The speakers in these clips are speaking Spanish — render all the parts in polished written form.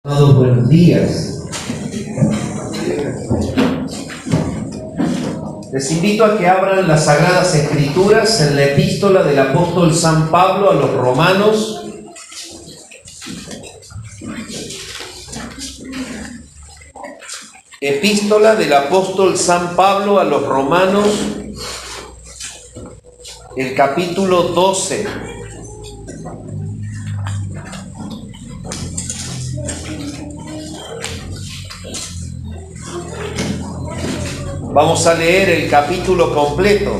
Buenos días. Les invito a que abran las Sagradas Escrituras en la epístola del apóstol San Pablo a los Romanos. Epístola del apóstol San Pablo a los Romanos, el capítulo 12. Vamos a leer el capítulo completo.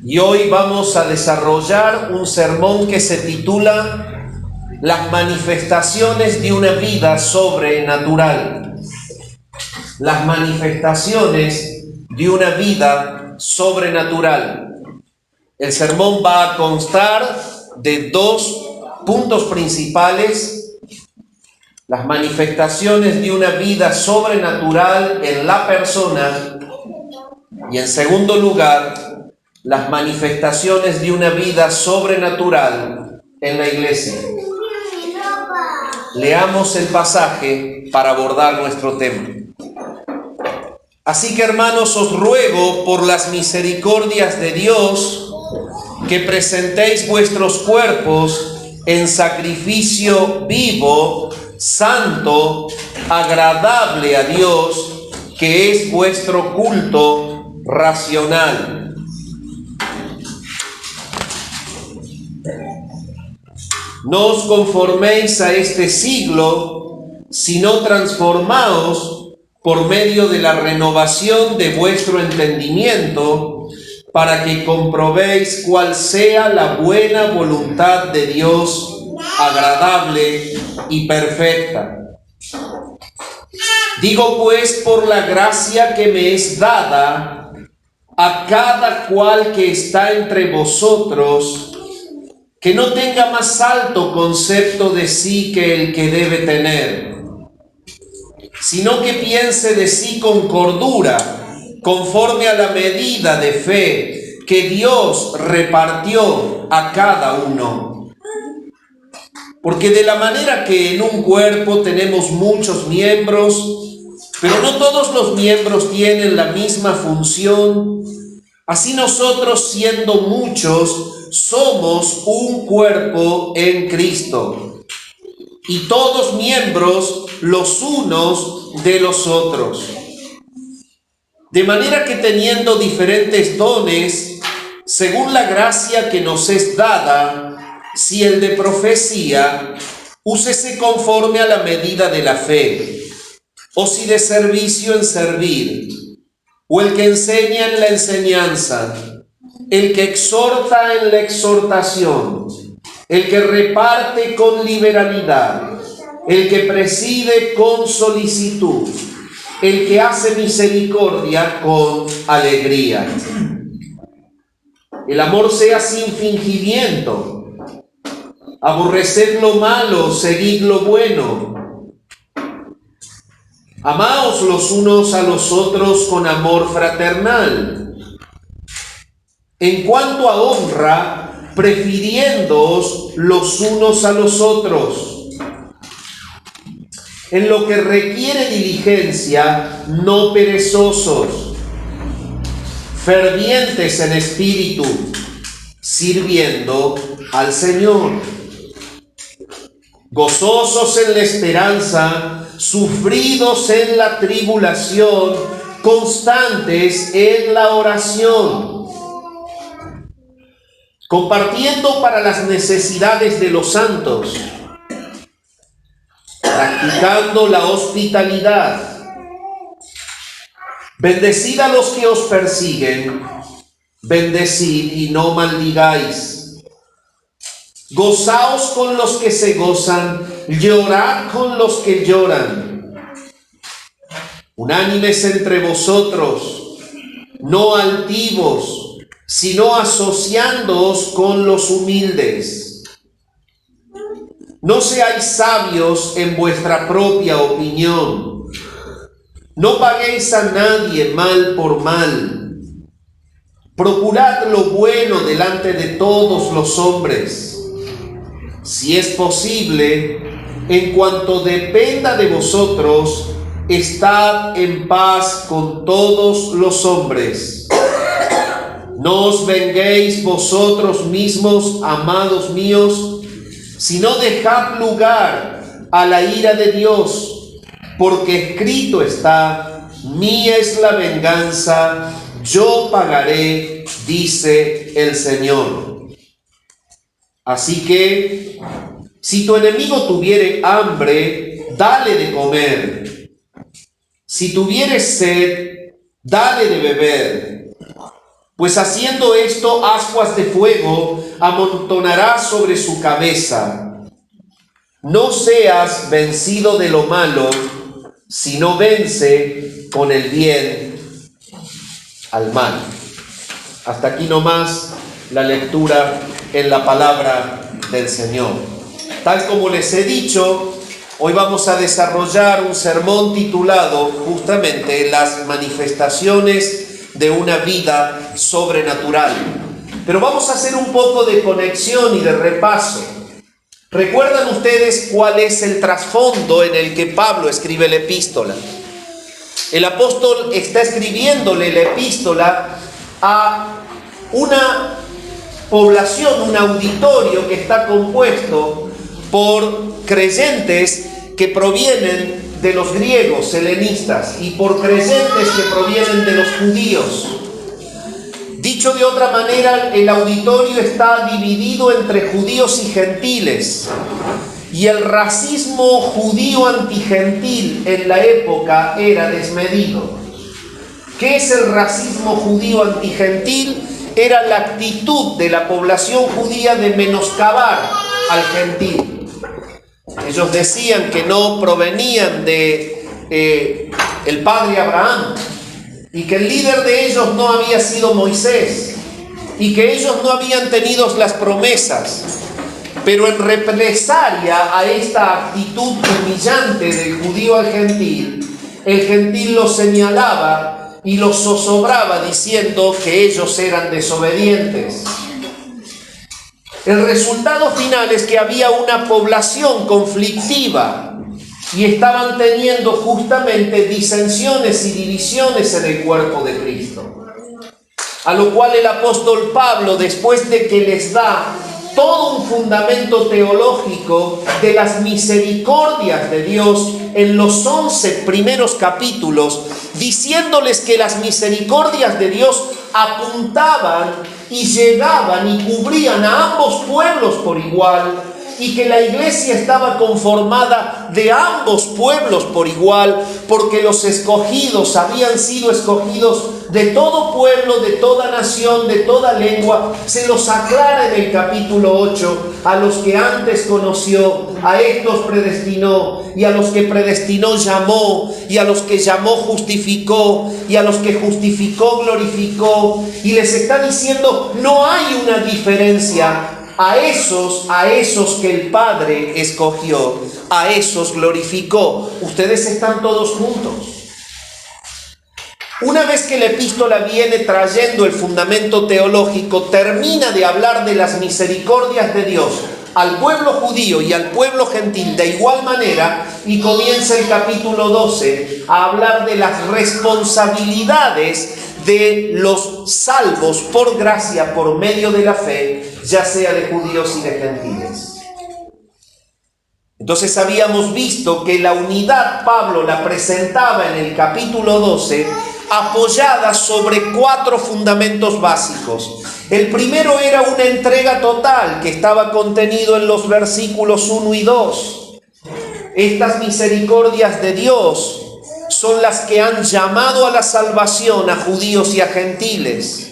Y hoy vamos a desarrollar un sermón que se titula Las manifestaciones de una vida sobrenatural. Las manifestaciones de una vida sobrenatural. El sermón va a constar de dos puntos principales: las manifestaciones de una vida sobrenatural en la persona y, en segundo lugar, las manifestaciones de una vida sobrenatural en la iglesia. Leamos el pasaje para abordar nuestro tema. Así que, hermanos, os ruego por las misericordias de Dios que presentéis vuestros cuerpos en sacrificio vivo, santo, agradable a Dios, que es vuestro culto racional. No os conforméis a este siglo, sino transformaos por medio de la renovación de vuestro entendimiento, para que comprobéis cuál sea la buena voluntad de Dios, agradable y perfecta. Digo pues, por la gracia que me es dada, a cada cual que está entre vosotros, que no tenga más alto concepto de sí que el que debe tener, sino que piense de sí con cordura, conforme a la medida de fe que Dios repartió a cada uno. Porque de la manera que en un cuerpo tenemos muchos miembros, pero no todos los miembros tienen la misma función, así nosotros, siendo muchos, somos un cuerpo en Cristo, y todos miembros los unos de los otros. De manera que, teniendo diferentes dones, según la gracia que nos es dada, si el de profecía, úsese conforme a la medida de la fe, o si de servicio, en servir, o el que enseña en la enseñanza, el que exhorta en la exhortación, el que reparte con liberalidad, el que preside con solicitud, el que hace misericordia con alegría. El amor sea sin fingimiento. Aborreced lo malo, seguid lo bueno. Amaos los unos a los otros con amor fraternal. En cuanto a honra, prefiriéndoos los unos a los otros. En lo que requiere diligencia, no perezosos, fervientes en espíritu, sirviendo al Señor, gozosos en la esperanza, sufridos en la tribulación, constantes en la oración, compartiendo para las necesidades de los santos, practicando la hospitalidad. Bendecid a los que os persiguen, bendecid y no maldigáis. Gozaos con los que se gozan, llorad con los que lloran. Unánimes entre vosotros, no altivos, sino asociándoos con los humildes. No seáis sabios en vuestra propia opinión. No paguéis a nadie mal por mal. Procurad lo bueno delante de todos los hombres. Si es posible, en cuanto dependa de vosotros, estad en paz con todos los hombres. No os venguéis vosotros mismos, amados míos, sino dejad lugar a la ira de Dios, porque escrito está: mía es la venganza, yo pagaré, dice el Señor. Así que, si tu enemigo tuviere hambre, dale de comer. Si tuviere sed, dale de beber. Pues haciendo esto, ascuas de fuego amontonará sobre su cabeza. No seas vencido de lo malo, sino vence con el bien al mal. Hasta aquí nomás la lectura en la palabra del Señor. Tal como les he dicho, hoy vamos a desarrollar un sermón titulado justamente Las manifestaciones de una vida sobrenatural. Pero vamos a hacer un poco de conexión y de repaso. ¿Recuerdan ustedes cuál es el trasfondo en el que Pablo escribe la epístola? El apóstol está escribiéndole la epístola a una población, un auditorio que está compuesto por creyentes que provienen de los griegos helenistas y por creyentes que provienen de los judíos. Dicho de otra manera, el auditorio está dividido entre judíos y gentiles. Y el racismo judío antigentil en la época era desmedido. ¿Qué es el racismo judío antigentil? Era la actitud de la población judía de menoscabar al gentil. Ellos decían que no provenían de el padre Abraham, y que el líder de ellos no había sido Moisés, y que ellos no habían tenido las promesas. Pero en represalia a esta actitud humillante del judío al gentil, el gentil los señalaba y los zozobraba diciendo que ellos eran desobedientes. El resultado final es que había una población conflictiva y estaban teniendo justamente disensiones y divisiones en el cuerpo de Cristo. A lo cual el apóstol Pablo, después de que les da todo un fundamento teológico de las misericordias de Dios en los 11 primeros capítulos, diciéndoles que las misericordias de Dios apuntaban y llegaban y cubrían a ambos pueblos por igual, y que la iglesia estaba conformada de ambos pueblos por igual, porque los escogidos habían sido escogidos de todo pueblo, de toda nación, de toda lengua. Se los aclara en el capítulo 8: a los que antes conoció, a estos predestinó, y a los que predestinó llamó, y a los que llamó justificó, y a los que justificó glorificó. Y les está diciendo, no hay una diferencia. A esos que el Padre escogió, a esos glorificó. Ustedes están todos juntos. Una vez que la epístola viene trayendo el fundamento teológico, termina de hablar de las misericordias de Dios al pueblo judío y al pueblo gentil de igual manera, y comienza el capítulo 12 a hablar de las responsabilidades de los salvos por gracia, por medio de la fe, ya sea de judíos y de gentiles. Entonces habíamos visto que la unidad Pablo la presentaba en el capítulo 12 apoyada sobre 4 fundamentos básicos. El primero era una entrega total que estaba contenido en los versículos 1 y 2. Estas misericordias de Dios son las que han llamado a la salvación a judíos y a gentiles,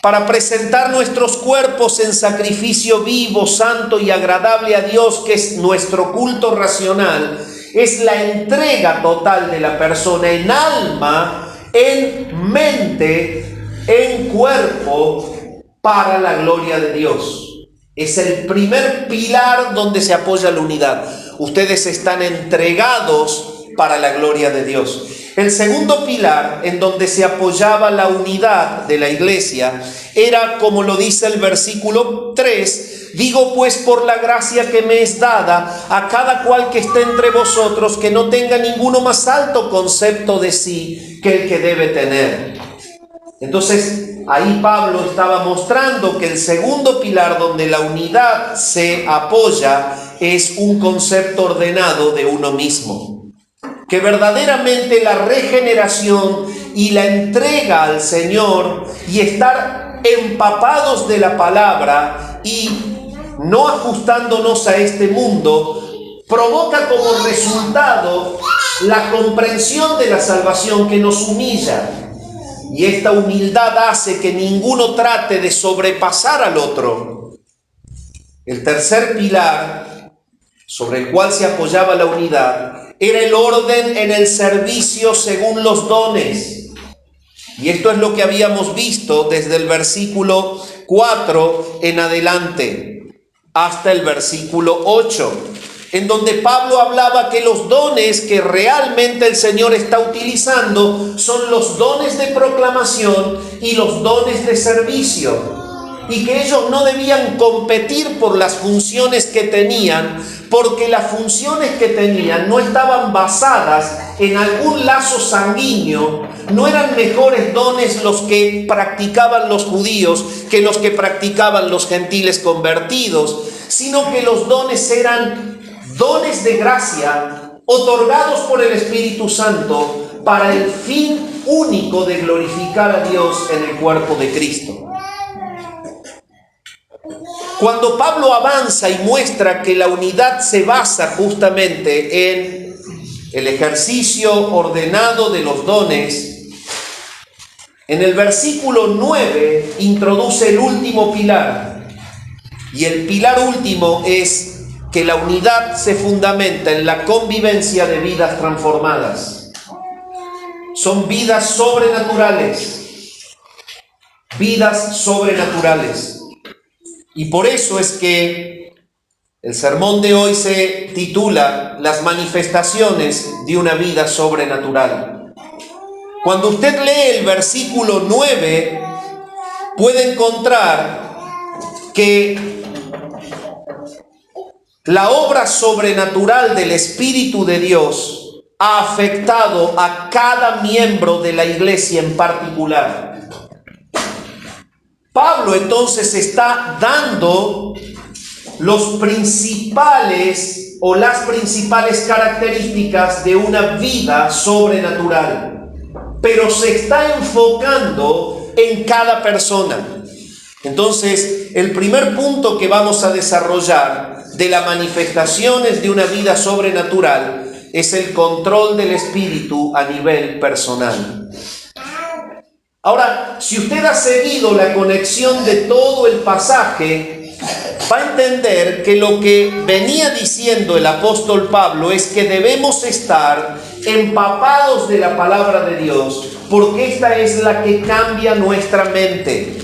para presentar nuestros cuerpos en sacrificio vivo, santo y agradable a Dios, que es nuestro culto racional. Es la entrega total de la persona en alma, en mente, en cuerpo, para la gloria de Dios. Es el primer pilar donde se apoya la unidad. Ustedes están entregados para la gloria de Dios. El segundo pilar en donde se apoyaba la unidad de la iglesia era, como lo dice el versículo 3, digo pues por la gracia que me es dada a cada cual que esté entre vosotros, que no tenga ninguno más alto concepto de sí que el que debe tener. Entonces, ahí Pablo estaba mostrando que el segundo pilar donde la unidad se apoya es un concepto ordenado de uno mismo. Que verdaderamente la regeneración y la entrega al Señor y estar empapados de la palabra y no ajustándonos a este mundo, provoca como resultado la comprensión de la salvación que nos humilla. Y esta humildad hace que ninguno trate de sobrepasar al otro. El tercer pilar sobre el cual se apoyaba la unidad era el orden en el servicio según los dones. Y esto es lo que habíamos visto desde el versículo 4 en adelante hasta el versículo 8, en donde Pablo hablaba que los dones que realmente el Señor está utilizando son los dones de proclamación y los dones de servicio, y que ellos no debían competir por las funciones que tenían, porque las funciones que tenían no estaban basadas en algún lazo sanguíneo. No eran mejores dones los que practicaban los judíos que los que practicaban los gentiles convertidos, sino que los dones eran dones de gracia otorgados por el Espíritu Santo para el fin único de glorificar a Dios en el cuerpo de Cristo. Cuando Pablo avanza y muestra que la unidad se basa justamente en el ejercicio ordenado de los dones, en el versículo 9 introduce el último pilar. Y el pilar último es que la unidad se fundamenta en la convivencia de vidas transformadas. Son vidas sobrenaturales. Vidas sobrenaturales. Y por eso es que el sermón de hoy se titula Las manifestaciones de una vida sobrenatural. Cuando usted lee el versículo 9, puede encontrar que la obra sobrenatural del Espíritu de Dios ha afectado a cada miembro de la iglesia en particular. Pablo entonces está dando los principales o las principales características de una vida sobrenatural, pero se está enfocando en cada persona. Entonces, el primer punto que vamos a desarrollar de las manifestaciones de una vida sobrenatural es el control del espíritu a nivel personal. Ahora, si usted ha seguido la conexión de todo el pasaje, va a entender que lo que venía diciendo el apóstol Pablo es que debemos estar empapados de la palabra de Dios, porque esta es la que cambia nuestra mente.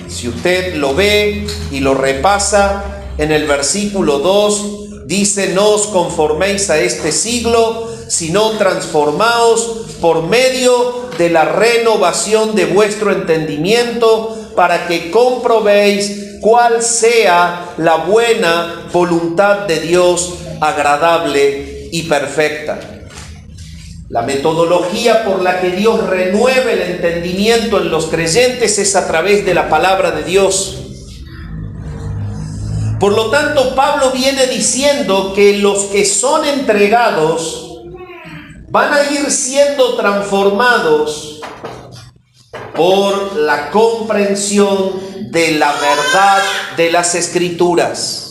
Si usted lo ve y lo repasa, en el versículo 2 dice: no os conforméis a este siglo, sino transformaos por medio de la renovación de vuestro entendimiento, para que comprobéis cuál sea la buena voluntad de Dios, agradable y perfecta. La metodología por la que Dios renueve el entendimiento en los creyentes es a través de la palabra de Dios. Por lo tanto, Pablo viene diciendo que los que son entregados van a ir siendo transformados por la comprensión de la verdad de las Escrituras.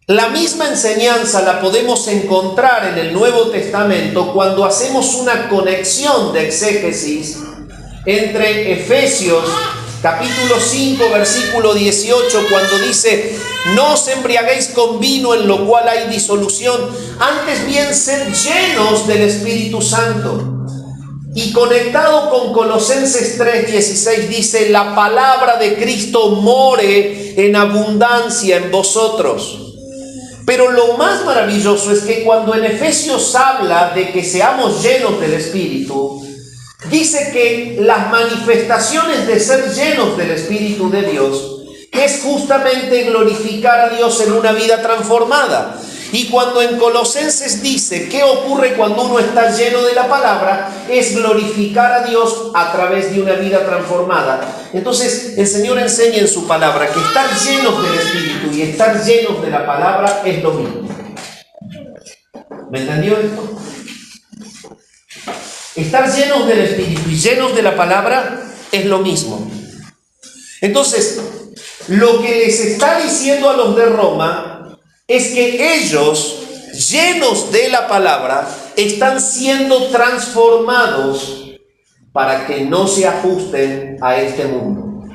La misma enseñanza la podemos encontrar en el Nuevo Testamento cuando hacemos una conexión de exégesis entre Efesios capítulo 5, versículo 18, cuando dice: no os embriaguéis con vino, en lo cual hay disolución, antes bien sed llenos del Espíritu Santo. Y conectado con Colosenses 3:16 dice: la palabra de Cristo more en abundancia en vosotros. Pero lo más maravilloso es que cuando en Efesios habla de que seamos llenos del Espíritu, dice que las manifestaciones de ser llenos del Espíritu de Dios es justamente glorificar a Dios en una vida transformada. Y cuando en Colosenses dice qué ocurre cuando uno está lleno de la palabra, es glorificar a Dios a través de una vida transformada. Entonces el Señor enseña en su palabra que estar llenos del Espíritu y estar llenos de la palabra es lo mismo. ¿Me entendió esto? Estar llenos del Espíritu y llenos de la palabra es lo mismo. Entonces, lo que les está diciendo a los de Roma es que ellos, llenos de la palabra, están siendo transformados para que no se ajusten a este mundo.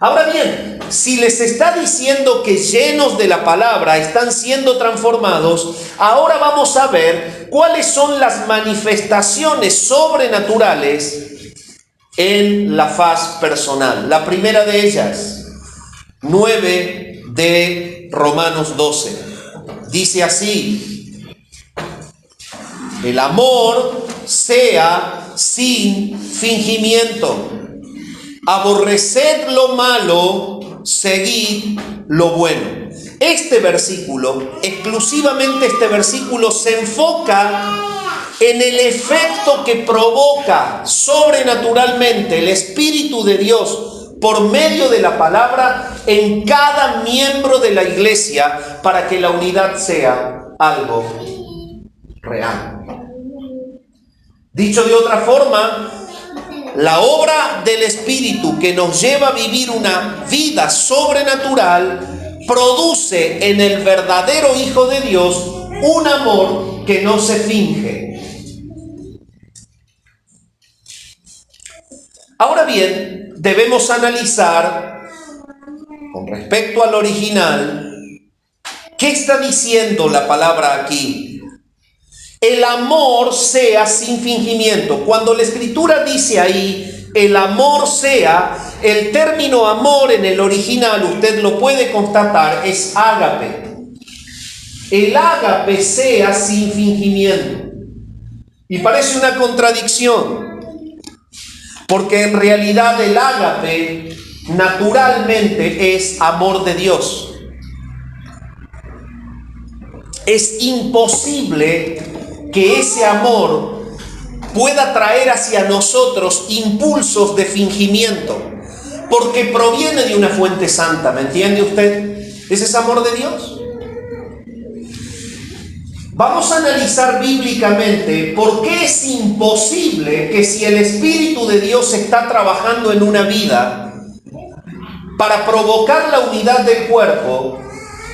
Ahora bien, si les está diciendo que llenos de la palabra están siendo transformados, ahora vamos a ver cuáles son las manifestaciones sobrenaturales en la faz personal. La primera de ellas, 9 de Romanos 12, dice así: el amor sea sin fingimiento. Aborreced lo malo, seguid lo bueno. Este versículo, exclusivamente este versículo, se enfoca en el efecto que provoca sobrenaturalmente el Espíritu de Dios por medio de la palabra en cada miembro de la iglesia para que la unidad sea algo real. Dicho de otra forma, la obra del Espíritu que nos lleva a vivir una vida sobrenatural produce en el verdadero Hijo de Dios un amor que no se finge. Ahora bien, debemos analizar con respecto al original, ¿qué está diciendo la palabra aquí? El amor sea sin fingimiento. Cuando la Escritura dice ahí, el amor sea, el término amor en el original, usted lo puede constatar, es ágape. El ágape sea sin fingimiento. Y parece una contradicción, porque en realidad el ágape naturalmente es amor de Dios. Es imposible que ese amor pueda traer hacia nosotros impulsos de fingimiento, porque proviene de una fuente santa, ¿me entiende usted? Ese es amor de Dios. Vamos a analizar bíblicamente por qué es imposible que si el Espíritu de Dios está trabajando en una vida para provocar la unidad del cuerpo,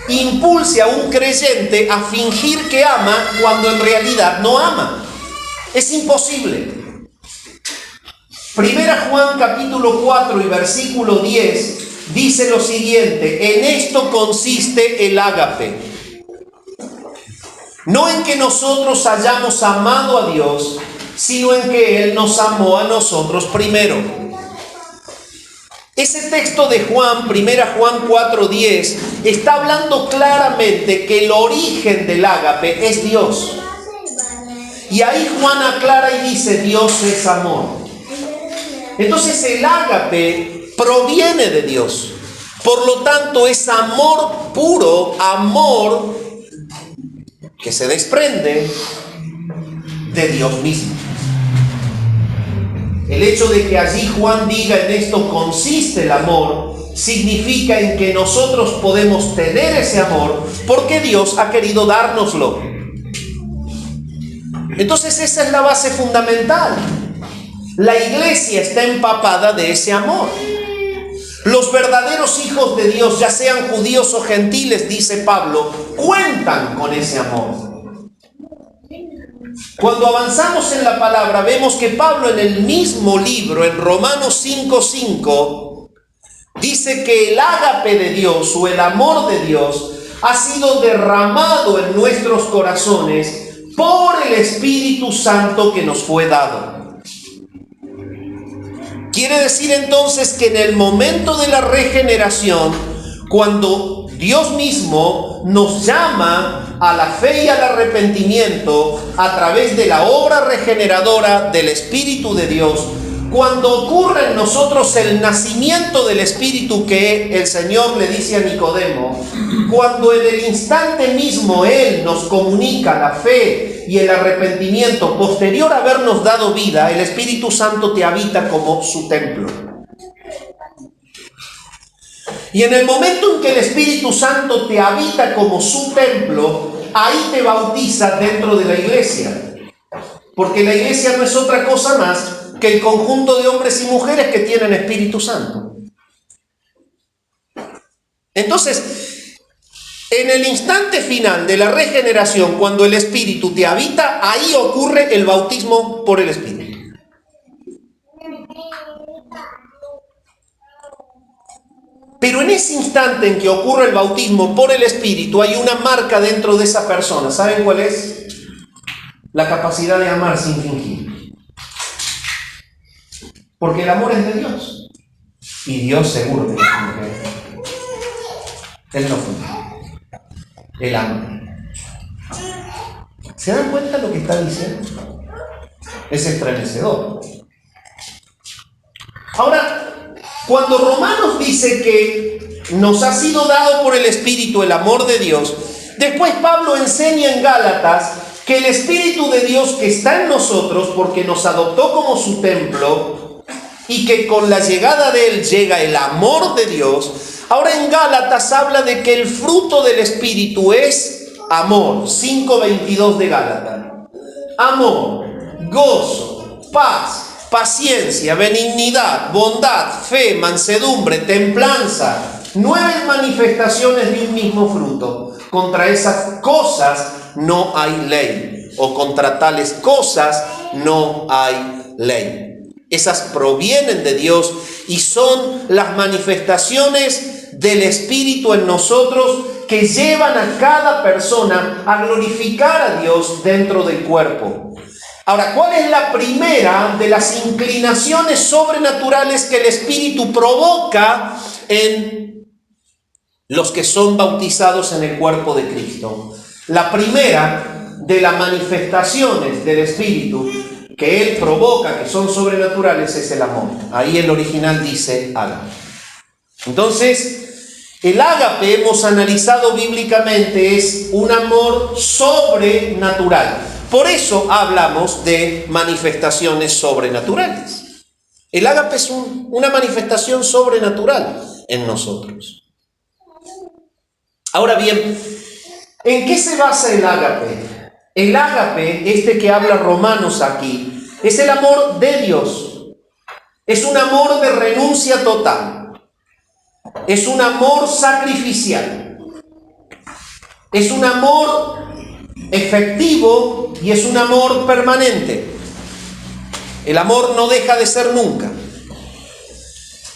impulse a un creyente a fingir que ama cuando en realidad no ama. Es imposible. Primera Juan capítulo 4 y versículo 10 dice lo siguiente: en esto consiste el ágape. No en que nosotros hayamos amado a Dios, sino en que Él nos amó a nosotros primero. Ese texto de Juan, 1 Juan 4:10, está hablando claramente que el origen del ágape es Dios. Y ahí Juan aclara y dice, Dios es amor. Entonces el ágape proviene de Dios. Por lo tanto es amor puro, amor que se desprende de Dios mismo. El hecho de que allí Juan diga en esto consiste el amor, significa en que nosotros podemos tener ese amor porque Dios ha querido dárnoslo. Entonces esa es la base fundamental. La iglesia está empapada de ese amor. Los verdaderos hijos de Dios, ya sean judíos o gentiles, dice Pablo, cuentan con ese amor. Cuando avanzamos en la palabra, vemos que Pablo en el mismo libro, en Romanos 5:5, dice que el ágape de Dios o el amor de Dios ha sido derramado en nuestros corazones por el Espíritu Santo que nos fue dado. Quiere decir entonces que en el momento de la regeneración, cuando Dios mismo nos llama a la fe y al arrepentimiento a través de la obra regeneradora del Espíritu de Dios, cuando ocurre en nosotros el nacimiento del Espíritu que el Señor le dice a Nicodemo, cuando en el instante mismo Él nos comunica la fe y el arrepentimiento posterior a habernos dado vida, el Espíritu Santo te habita como su templo. Y en el momento en que el Espíritu Santo te habita como su templo, ahí te bautiza dentro de la iglesia. Porque la iglesia no es otra cosa más que el conjunto de hombres y mujeres que tienen Espíritu Santo. Entonces, en el instante final de la regeneración, cuando el Espíritu te habita, ahí ocurre el bautismo por el Espíritu. Pero en ese instante en que ocurre el bautismo por el Espíritu, hay una marca dentro de esa persona. ¿Saben cuál es? La capacidad de amar sin fingir. Porque el amor es de Dios. Y Dios seguro que no finge. Él no finge. Él ama. ¿Se dan cuenta de lo que está diciendo? Es estremecedor. Ahora, cuando Romanos dice que nos ha sido dado por el Espíritu el amor de Dios, después Pablo enseña en Gálatas que el Espíritu de Dios que está en nosotros, porque nos adoptó como su templo, y que con la llegada de Él llega el amor de Dios, ahora en Gálatas habla de que el fruto del Espíritu es amor, 5:22 de Gálatas. Amor, gozo, paz, paciencia, benignidad, bondad, fe, mansedumbre, templanza. 9 manifestaciones de un mismo fruto. Contra esas cosas no hay ley, o contra tales cosas no hay ley. Esas provienen de Dios y son las manifestaciones del Espíritu en nosotros que llevan a cada persona a glorificar a Dios dentro del cuerpo. Ahora, ¿cuál es la primera de las inclinaciones sobrenaturales que el Espíritu provoca en los que son bautizados en el cuerpo de Cristo? La primera de las manifestaciones del Espíritu que Él provoca, que son sobrenaturales, es el amor. Ahí el original dice ágape. Entonces, el ágape, hemos analizado bíblicamente, es un amor sobrenatural. Por eso hablamos de manifestaciones sobrenaturales. El ágape es una manifestación sobrenatural en nosotros. Ahora bien, ¿en qué se basa el ágape? El ágape, que habla Romanos aquí, es el amor de Dios. Es un amor de renuncia total. Es un amor sacrificial. Es un amor efectivo y es un amor permanente. El amor no deja de ser nunca.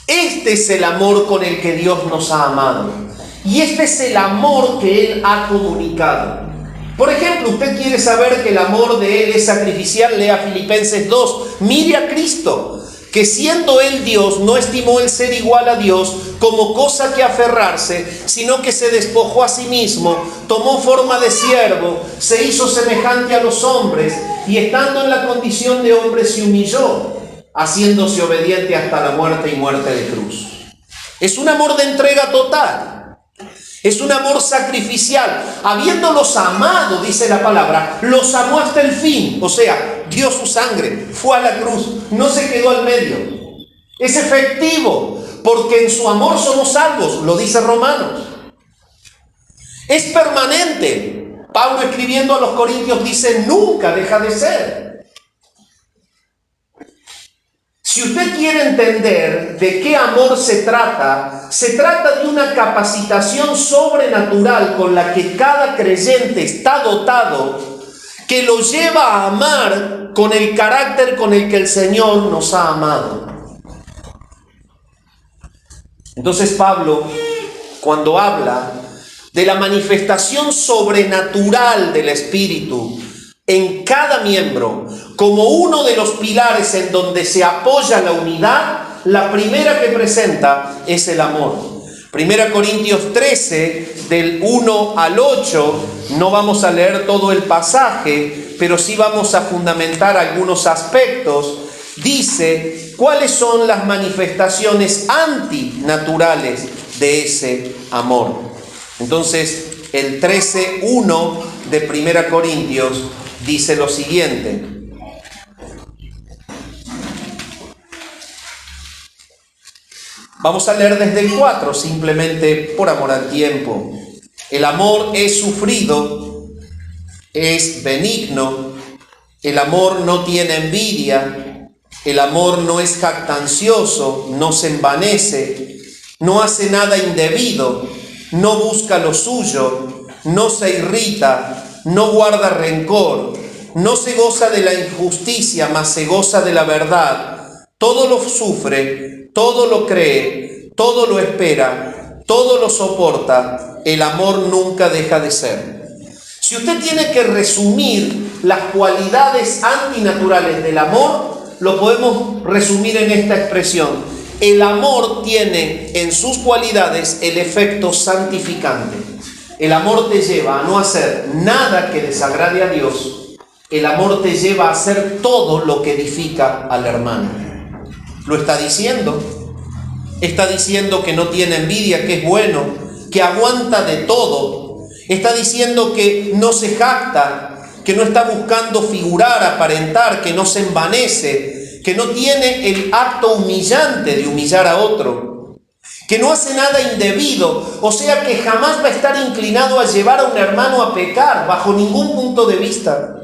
Este es el amor con el que Dios nos ha amado. Y este es el amor que Él ha comunicado. Por ejemplo, usted quiere saber que el amor de Él es sacrificial, lea Filipenses 2. Mire a Cristo, que siendo Él Dios, no estimó el ser igual a Dios como cosa que aferrarse, sino que se despojó a sí mismo, tomó forma de siervo, se hizo semejante a los hombres, y estando en la condición de hombre se humilló, haciéndose obediente hasta la muerte y muerte de cruz. Es un amor de entrega total. Es un amor sacrificial. Habiéndolos amado, dice la palabra, los amó hasta el fin. O sea, dio su sangre, fue a la cruz, no se quedó al medio. Es efectivo, porque en su amor somos salvos, lo dice Romanos. Es permanente. Pablo, escribiendo a los Corintios, dice, nunca deja de ser. Si usted quiere entender de qué amor se trata de una capacitación sobrenatural con la que cada creyente está dotado, que lo lleva a amar con el carácter con el que el Señor nos ha amado. Entonces Pablo, cuando habla de la manifestación sobrenatural del Espíritu en cada miembro, como uno de los pilares en donde se apoya la unidad, la primera que presenta es el amor. 1 Corintios 13, del 1 al 8, no vamos a leer todo el pasaje, pero sí vamos a fundamentar algunos aspectos. Dice cuáles son las manifestaciones antinaturales de ese amor. Entonces, el 13:1 de 1 Corintios dice lo siguiente. Vamos a leer desde el 4, simplemente por amor al tiempo. El amor es sufrido, es benigno, el amor no tiene envidia, el amor no es jactancioso, no se envanece, no hace nada indebido, no busca lo suyo, no se irrita, no guarda rencor, no se goza de la injusticia, mas se goza de la verdad. Todo lo sufre, todo lo cree, todo lo espera, todo lo soporta. El amor nunca deja de ser. Si usted tiene que resumir las cualidades antinaturales del amor, lo podemos resumir en esta expresión. El amor tiene en sus cualidades el efecto santificante. El amor te lleva a no hacer nada que desagrade a Dios. El amor te lleva a hacer todo lo que edifica al hermano. Lo está diciendo. Está diciendo que no tiene envidia, que es bueno, que aguanta de todo. Está diciendo que no se jacta, que no está buscando figurar, aparentar, que no se envanece, que no tiene el acto humillante de humillar a otro, que no hace nada indebido, o sea que jamás va a estar inclinado a llevar a un hermano a pecar bajo ningún punto de vista.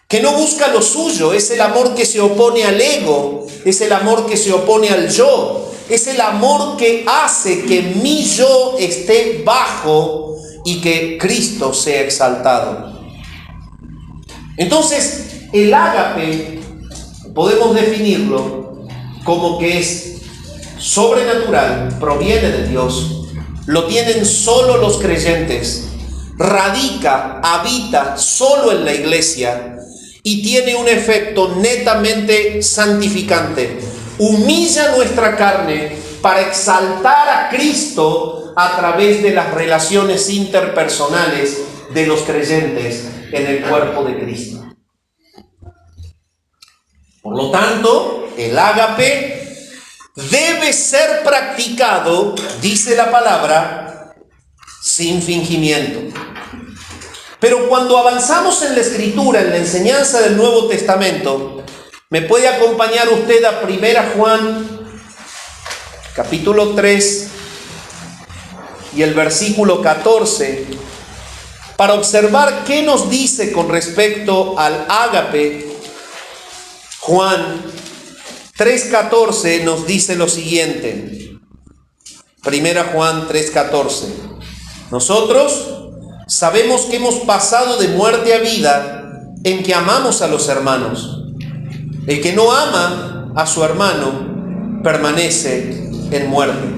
Que no busca lo suyo, es el amor que se opone al ego, es el amor que se opone al yo, es el amor que hace que mi yo esté bajo y que Cristo sea exaltado. Entonces, el ágape podemos definirlo como que es sobrenatural, proviene de Dios, lo tienen solo los creyentes, radica, habita solo en la iglesia, y tiene un efecto netamente santificante. Humilla nuestra carne para exaltar a Cristo a través de las relaciones interpersonales de los creyentes en el cuerpo de Cristo. Por lo tanto, el ágape debe ser practicado, dice la palabra, sin fingimiento. Pero cuando avanzamos en la Escritura, en la enseñanza del Nuevo Testamento, me puede acompañar usted a 1 Juan, capítulo 3, y el versículo 14, para observar qué nos dice con respecto al ágape. Juan 3:14 nos dice lo siguiente. 1 Juan 3:14. Nosotros sabemos que hemos pasado de muerte a vida en que amamos a los hermanos. El que no ama a su hermano permanece en muerte.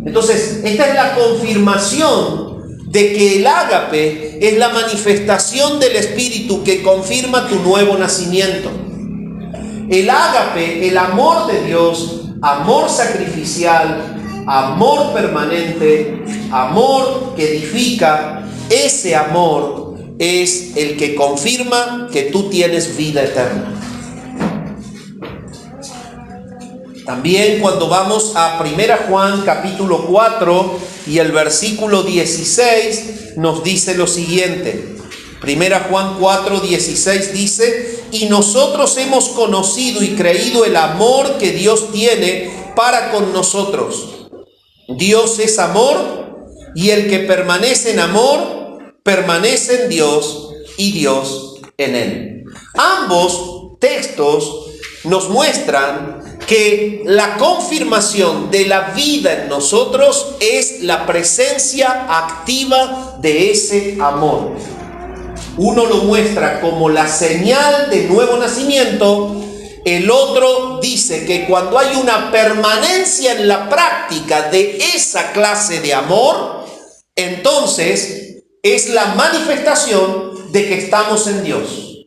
Entonces, esta es la confirmación de que el ágape es la manifestación del Espíritu que confirma tu nuevo nacimiento. El ágape, el amor de Dios, amor sacrificial, amor permanente, amor que edifica, ese amor es el que confirma que tú tienes vida eterna. También cuando vamos a 1 Juan capítulo 4 y el versículo 16 nos dice lo siguiente. 1 Juan 4:16 dice: y nosotros hemos conocido y creído el amor que Dios tiene para con nosotros. Dios es amor, y el que permanece en amor, permanece en Dios y Dios en él. Ambos textos nos muestran que la confirmación de la vida en nosotros es la presencia activa de ese amor. Uno lo muestra como la señal de nuevo nacimiento, el otro dice que cuando hay una permanencia en la práctica de esa clase de amor, entonces es la manifestación de que estamos en Dios.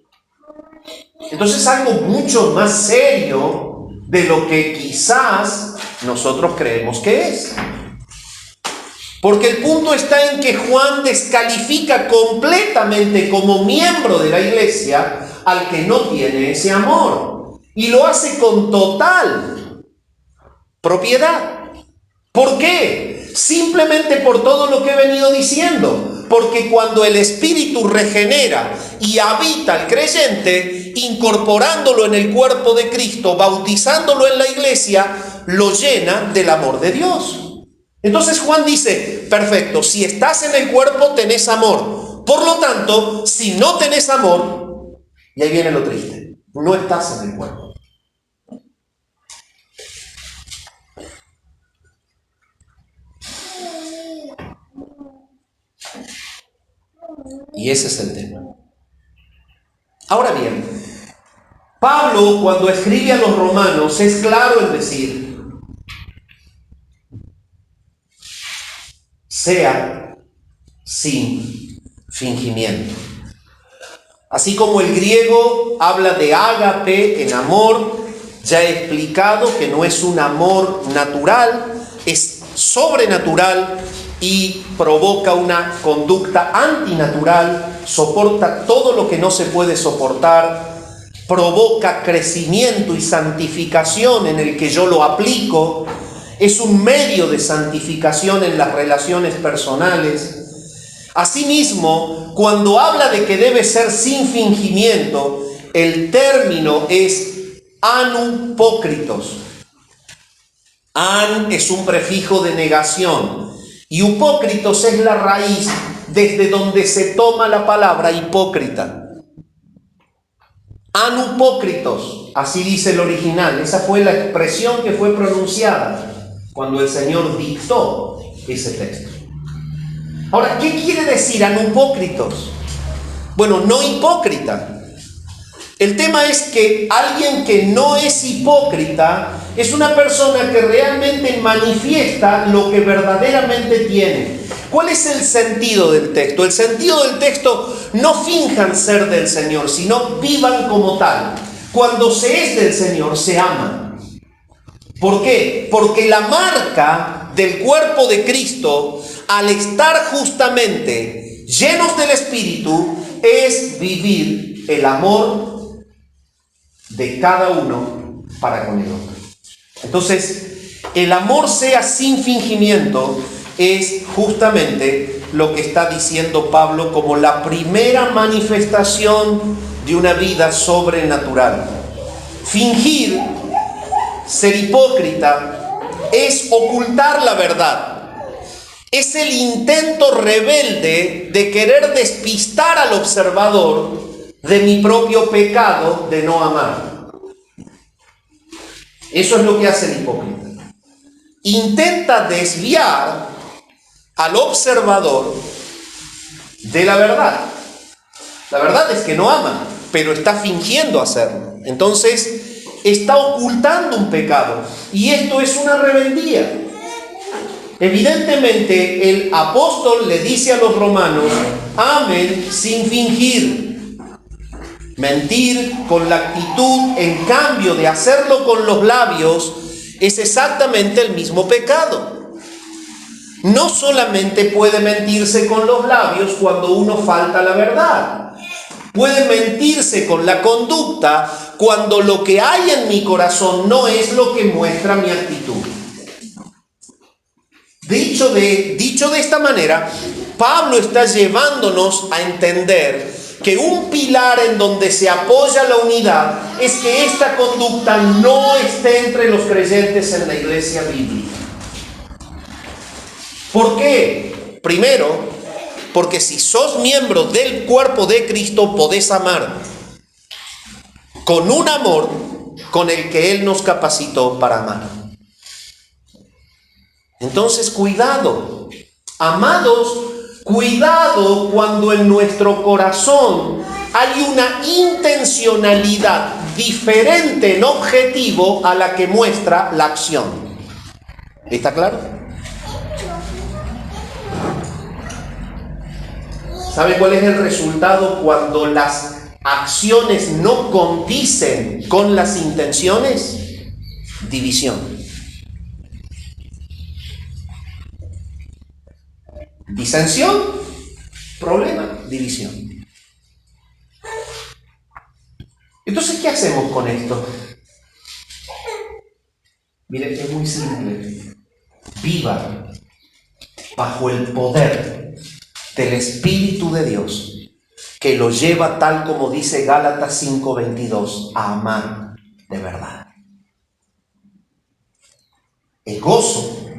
Entonces algo mucho más serio de lo que quizás nosotros creemos que es. Porque el punto está en que Juan descalifica completamente como miembro de la iglesia al que no tiene ese amor. Y lo hace con total propiedad. ¿Por qué? Simplemente por todo lo que he venido diciendo. Porque cuando el Espíritu regenera y habita al creyente, incorporándolo en el cuerpo de Cristo, bautizándolo en la iglesia, lo llena del amor de Dios. Entonces Juan dice, perfecto, si estás en el cuerpo tenés amor. Por lo tanto, si no tenés amor, y ahí viene lo triste, no estás en el cuerpo. Y ese es el tema. Ahora bien, Pablo cuando escribe a los romanos es claro en decir, sea sin fingimiento. Así como el griego habla de ágape en amor, ya he explicado que no es un amor natural, es sobrenatural y provoca una conducta antinatural, soporta todo lo que no se puede soportar, provoca crecimiento y santificación en el que yo lo aplico, es un medio de santificación en las relaciones personales. Asimismo, cuando habla de que debe ser sin fingimiento, el término es anupócritos. An es un prefijo de negación y upócritos es la raíz desde donde se toma la palabra hipócrita. Anupócritos, así dice el original. Esa fue la expresión que fue pronunciada cuando el Señor dictó ese texto. Ahora, ¿qué quiere decir anupócritos? Bueno, no hipócrita. El tema es que alguien que no es hipócrita es una persona que realmente manifiesta lo que verdaderamente tiene. ¿Cuál es el sentido del texto? El sentido del texto: no finjan ser del Señor, sino vivan como tal. Cuando se es del Señor, se ama. ¿Por qué? Porque la marca del cuerpo de Cristo, al estar justamente llenos del Espíritu, es vivir el amor de cada uno para con el otro. Entonces, el amor sea sin fingimiento es justamente lo que está diciendo Pablo como la primera manifestación de una vida sobrenatural. Fingir, ser hipócrita, es ocultar la verdad. Es el intento rebelde de querer despistar al observador de mi propio pecado de no amar. Eso es lo que hace el hipócrita. Intenta desviar al observador de la verdad. La verdad es que no ama, pero está fingiendo hacerlo. Entonces, está ocultando un pecado. Y esto es una rebeldía. Evidentemente, el apóstol le dice a los romanos: amen sin fingir. Mentir con la actitud, en cambio de hacerlo con los labios, es exactamente el mismo pecado. No solamente puede mentirse con los labios cuando uno falta a la verdad. Puede mentirse con la conducta cuando lo que hay en mi corazón no es lo que muestra mi actitud. Dicho de esta manera, Pablo está llevándonos a entender que un pilar en donde se apoya la unidad es que esta conducta no esté entre los creyentes en la iglesia bíblica. ¿Por qué? Primero, porque si sos miembro del cuerpo de Cristo, podés amar con un amor con el que Él nos capacitó para amar. Entonces, cuidado, amados, cuidado cuando en nuestro corazón hay una intencionalidad diferente en objetivo a la que muestra la acción. ¿Está claro? ¿Sabe cuál es el resultado cuando las acciones no condicen con las intenciones? división. Disensión, problema, división. Entonces, ¿qué hacemos con esto? Miren, es muy simple. Viva bajo el poder del Espíritu de Dios, que lo lleva, tal como dice Gálatas 5:22, a amar de verdad. El gozo,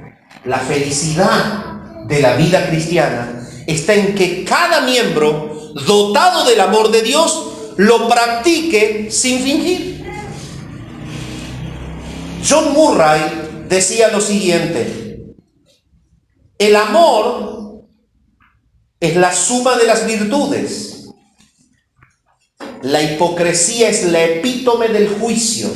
la felicidad de la vida cristiana está en que cada miembro, dotado del amor de Dios, lo practique sin fingir. John Murray decía lo siguiente: el amor es la suma de las virtudes. La hipocresía es la epítome del vicio.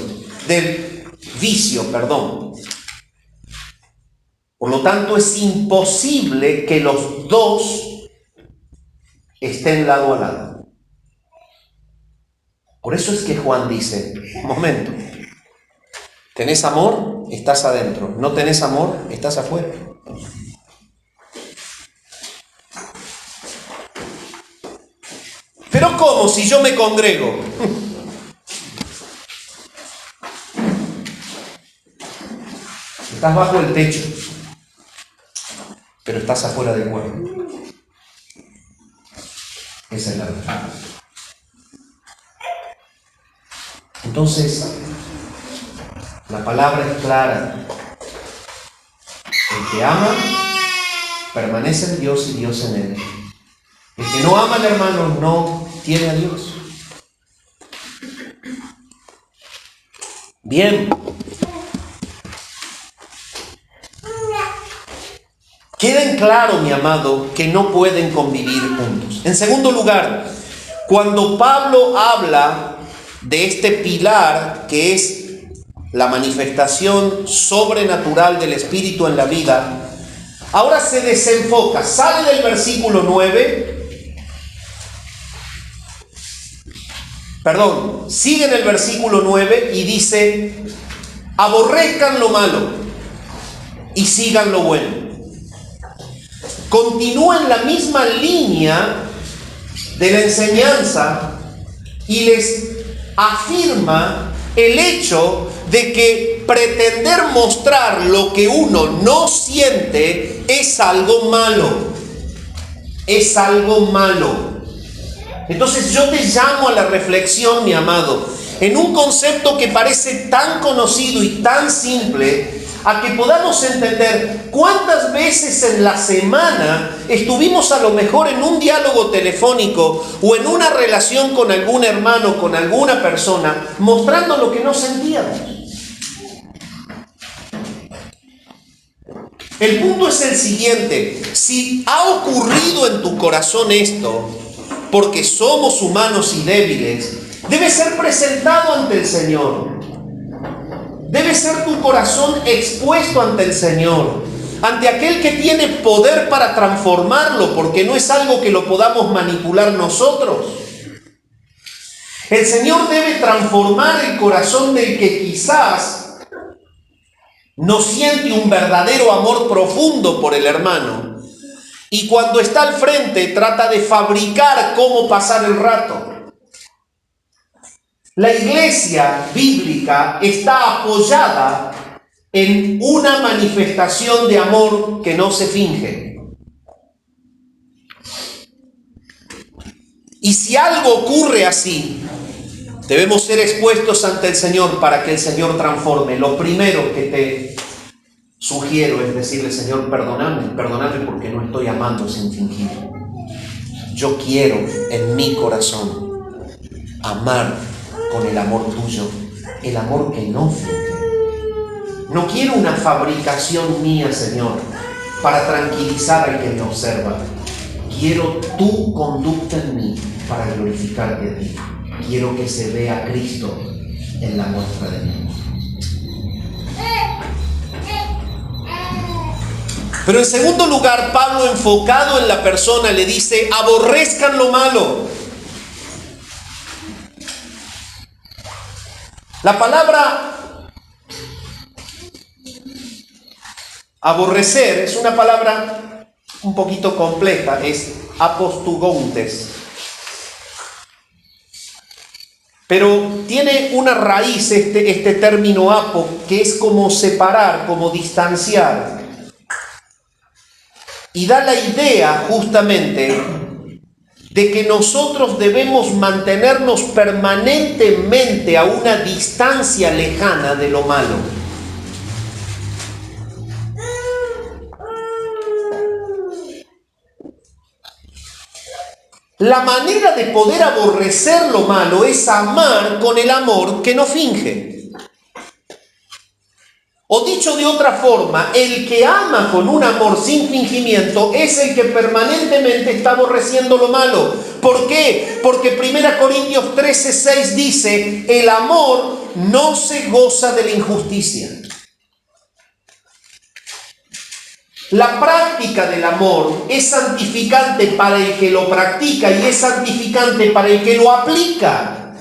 Por lo tanto, es imposible que los dos estén lado a lado. Por eso es que Juan dice: un momento, ¿tenés amor? Estás adentro. ¿No tenés amor? Estás afuera. ¿Pero cómo? Si yo me congrego. Estás bajo el techo, pero estás afuera del cuerpo. Esa es la verdad. Entonces, la palabra es clara. El que ama permanece en Dios y Dios en él. El que no ama al hermano no tiene a Dios. Bien. Queden claro, mi amado, que no pueden convivir juntos. En segundo lugar, cuando Pablo habla de este pilar que es la manifestación sobrenatural del Espíritu en la vida, ahora se desenfoca, sale del versículo 9, sigue en el versículo 9 y dice: aborrezcan lo malo y sigan lo bueno. Continúa en la misma línea de la enseñanza y les afirma el hecho de que pretender mostrar lo que uno no siente es algo malo. Es algo malo. Entonces yo te llamo a la reflexión, mi amado, en un concepto que parece tan conocido y tan simple, a que podamos entender cuántas veces en la semana estuvimos a lo mejor en un diálogo telefónico o en una relación con algún hermano, con alguna persona, mostrando lo que no sentíamos. El punto es el siguiente: si ha ocurrido en tu corazón esto, porque somos humanos y débiles, debe ser presentado ante el Señor. Debe ser tu corazón expuesto ante el Señor, ante aquel que tiene poder para transformarlo, porque no es algo que lo podamos manipular nosotros. El Señor debe transformar el corazón del que quizás no siente un verdadero amor profundo por el hermano, y cuando está al frente trata de fabricar cómo pasar el rato. La iglesia bíblica está apoyada en una manifestación de amor que no se finge. Y si algo ocurre así, debemos ser expuestos ante el Señor para que el Señor transforme. Lo primero que te sugiero es decirle: Señor, perdóname porque no estoy amando sin fingir. Yo quiero en mi corazón amar con el amor tuyo, el amor que no finge. No quiero una fabricación mía, Señor, para tranquilizar al que me observa. Quiero tu conducta en mí para glorificarte a ti. Quiero que se vea Cristo en la muestra de mí. Pero en segundo lugar, Pablo, enfocado en la persona, le dice: aborrezcan lo malo. La palabra Aborrecer es una palabra un poquito compleja, es apostugontes. Pero tiene una raíz este término apo, que es como separar, como distanciar. Y da la idea justamente de que nosotros debemos mantenernos permanentemente a una distancia lejana de lo malo. La manera de poder aborrecer lo malo es amar con el amor que no finge. O dicho de otra forma, el que ama con un amor sin fingimiento es el que permanentemente está aborreciendo lo malo. ¿Por qué? Porque 1 Corintios 13:6 dice, el amor no se goza de la injusticia. La práctica del amor es santificante para el que lo practica y es santificante para el que lo aplica.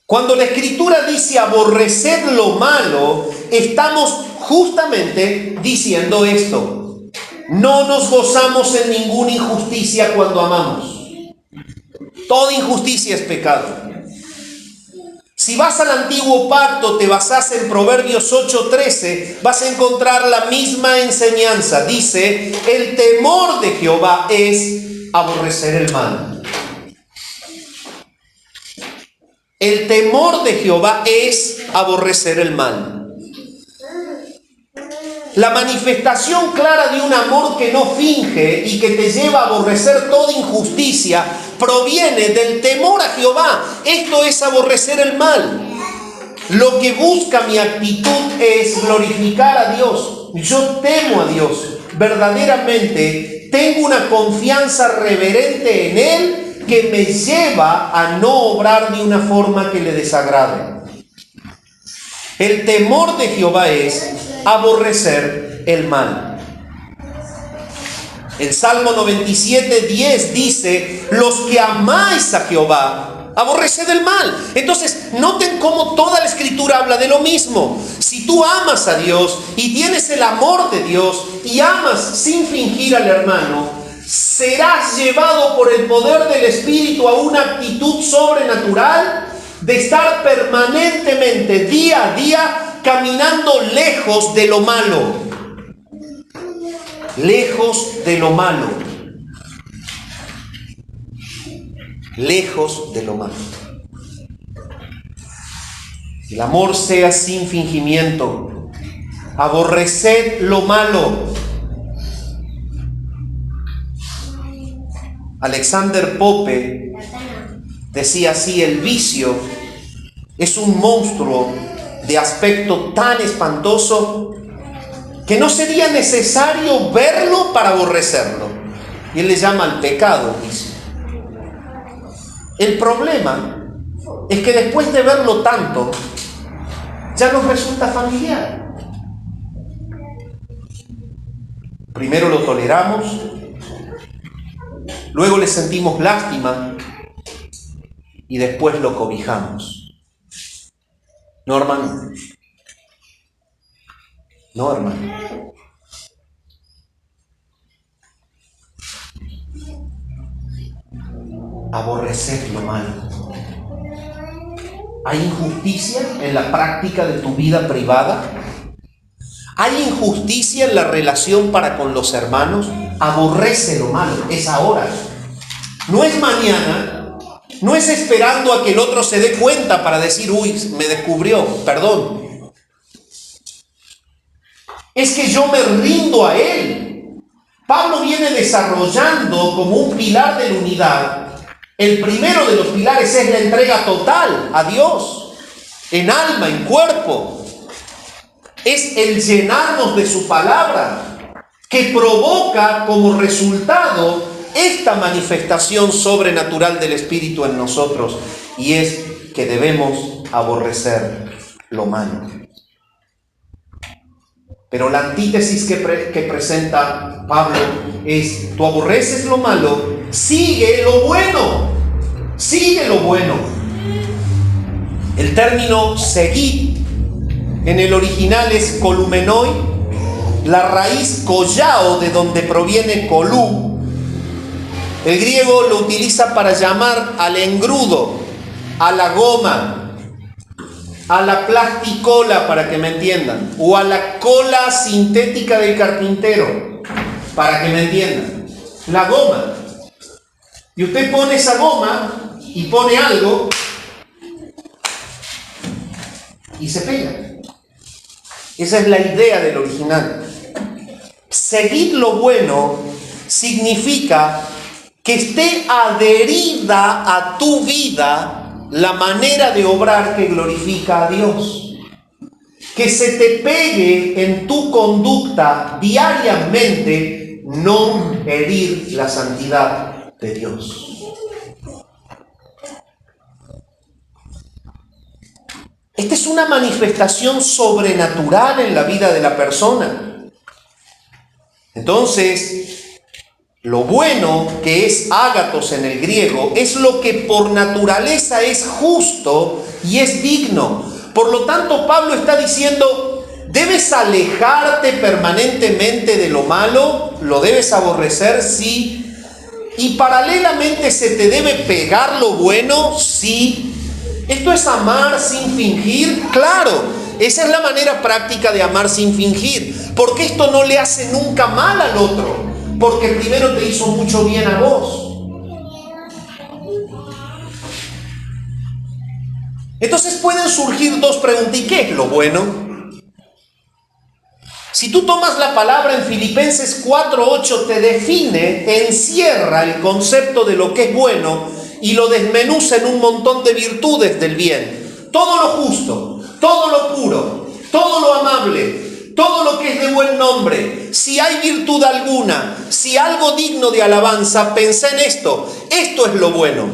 Cuando la Escritura dice aborrecer lo malo, estamos justamente diciendo esto. No nos gozamos en ninguna injusticia cuando amamos. Toda injusticia es pecado. Si vas al Antiguo Pacto, te basás en Proverbios 8:13, vas a encontrar la misma enseñanza. Dice, el temor de Jehová es aborrecer el mal. El temor de Jehová es aborrecer el mal. La manifestación clara de un amor que no finge y que te lleva a aborrecer toda injusticia proviene del temor a Jehová. Esto es aborrecer el mal. Lo que busca mi actitud es glorificar a Dios. Yo temo a Dios. Verdaderamente tengo una confianza reverente en Él que me lleva a no obrar de una forma que le desagrade. El temor de Jehová es aborrecer el mal. El Salmo 97:10 dice, los que amáis a Jehová, aborreced el mal. Entonces, noten cómo toda la Escritura habla de lo mismo. Si tú amas a Dios y tienes el amor de Dios y amas sin fingir al hermano, serás llevado por el poder del Espíritu a una actitud sobrenatural de estar permanentemente, día a día, caminando lejos de lo malo. Lejos de lo malo. Lejos de lo malo. El amor sea sin fingimiento. Aborreced lo malo. Alexander Pope decía así, el vicio es un monstruo de aspecto tan espantoso que no sería necesario verlo para aborrecerlo. Y él le llama al pecado vicio. El problema es que después de verlo tanto, ya nos resulta familiar. Primero lo toleramos, luego le sentimos lástima y después lo cobijamos. No, hermano. No, hermano. Aborrecer lo malo. ¿Hay injusticia en la práctica de tu vida privada? ¿Hay injusticia en la relación para con los hermanos? Aborrece lo malo. Es ahora. No es mañana. No es esperando a que el otro se dé cuenta para decir, uy, me descubrió, perdón. Es que yo me rindo a Él. Pablo viene desarrollando como un pilar de la unidad. El primero de los pilares es la entrega total a Dios, en alma, en cuerpo. Es el llenarnos de su palabra, que provoca como resultado esta manifestación sobrenatural del Espíritu en nosotros, y es que debemos aborrecer lo malo. Pero la antítesis que presenta Pablo es, tú aborreces lo malo, sigue lo bueno, sigue lo bueno. El término seguir en el original es columenoi, la raíz collao, de donde proviene colú. El griego lo utiliza para llamar al engrudo, a la goma, a la plasticola, para que me entiendan, o a la cola sintética del carpintero, para que me entiendan. La goma. Y usted pone esa goma y pone algo y se pega. Esa es la idea del original. Seguir lo bueno significa que esté adherida a tu vida la manera de obrar que glorifica a Dios. Que se te pegue en tu conducta diariamente no herir la santidad de Dios. Esta es una manifestación sobrenatural en la vida de la persona. Entonces, lo bueno que es ágatos en el griego es lo que por naturaleza es justo y es digno. Por lo tanto, Pablo está diciendo, debes alejarte permanentemente de lo malo, lo debes aborrecer, sí, y paralelamente se te debe pegar lo bueno, sí. ¿Esto es amar sin fingir? Claro, esa es la manera práctica de amar sin fingir, porque esto no le hace nunca mal al otro, porque primero te hizo mucho bien a vos. Entonces pueden surgir dos preguntas. ¿Y qué es lo bueno? Si tú tomas la palabra en Filipenses 4:8, te define, encierra el concepto de lo que es bueno y lo desmenuza en un montón de virtudes del bien. Todo lo justo, todo lo puro, todo lo amable, todo lo que es de buen nombre. Si hay virtud alguna, si algo digno de alabanza, pensá en esto. Esto es lo bueno.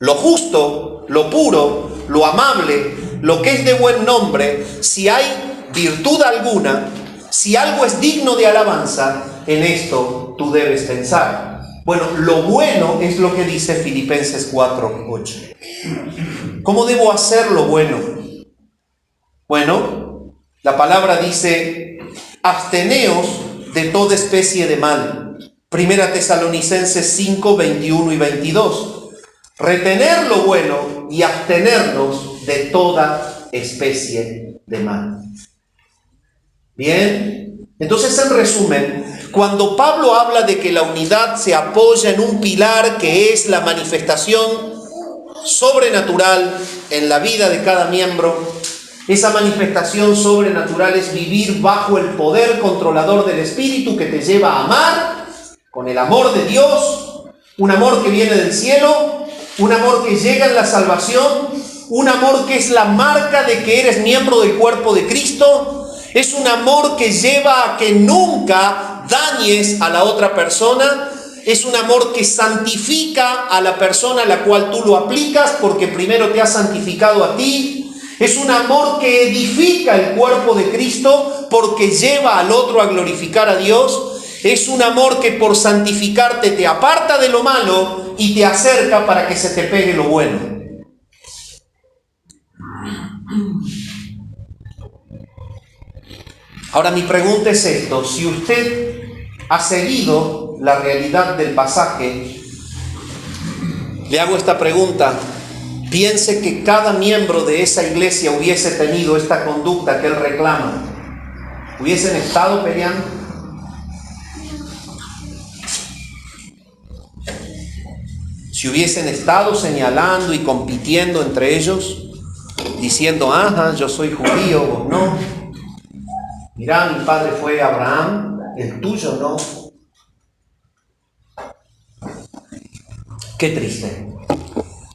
Lo justo, lo puro, lo amable, lo que es de buen nombre. Si hay virtud alguna, si algo es digno de alabanza, en esto tú debes pensar. Bueno, lo bueno es lo que dice Filipenses 4:8. ¿Cómo debo hacer lo bueno? Bueno, la palabra dice, absteneos de toda especie de mal. Primera Tesalonicenses 5:21 y 22. Retener lo bueno y abstenernos de toda especie de mal. Bien, entonces en resumen, cuando Pablo habla de que la unidad se apoya en un pilar que es la manifestación sobrenatural en la vida de cada miembro, esa manifestación sobrenatural es vivir bajo el poder controlador del Espíritu que te lleva a amar con el amor de Dios, un amor que viene del cielo, un amor que llega en la salvación, un amor que es la marca de que eres miembro del cuerpo de Cristo. Es un amor que lleva a que nunca dañes a la otra persona. Es un amor que santifica a la persona a la cual tú lo aplicas, porque primero te ha santificado a ti. Es un amor que edifica el cuerpo de Cristo, porque lleva al otro a glorificar a Dios. Es un amor que por santificarte te aparta de lo malo y te acerca para que se te pegue lo bueno. Ahora mi pregunta es esto: si usted ha seguido la realidad del pasaje, le hago esta pregunta. Piense que cada miembro de esa iglesia hubiese tenido esta conducta que él reclama, ¿hubiesen estado peleando? Si hubiesen estado señalando y compitiendo entre ellos, diciendo, ajá, yo soy judío, vos no. Mirá, mi padre fue Abraham, el tuyo no. Qué triste.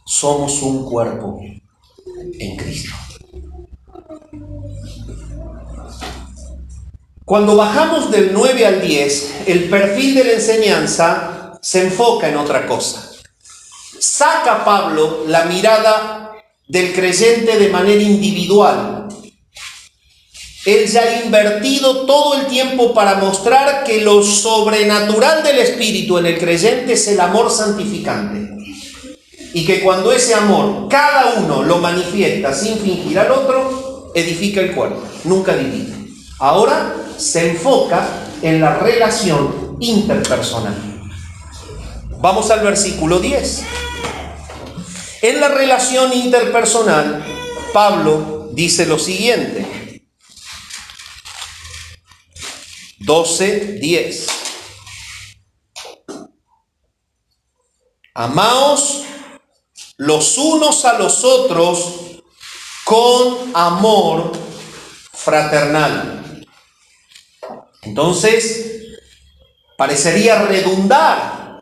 Somos un cuerpo en Cristo. Cuando bajamos del 9 al 10, el perfil de la enseñanza se enfoca en otra cosa. Saca Pablo la mirada del creyente de manera individual. Él ya ha invertido todo el tiempo para mostrar que lo sobrenatural del Espíritu en el creyente es el amor santificante. Y que cuando ese amor cada uno lo manifiesta sin fingir al otro, edifica el cuerpo, nunca divide. Ahora se enfoca en la relación interpersonal. Vamos al versículo 10. En la relación interpersonal, Pablo dice lo siguiente. 12:10. Amaos los unos a los otros con amor fraternal. Entonces, parecería redundar.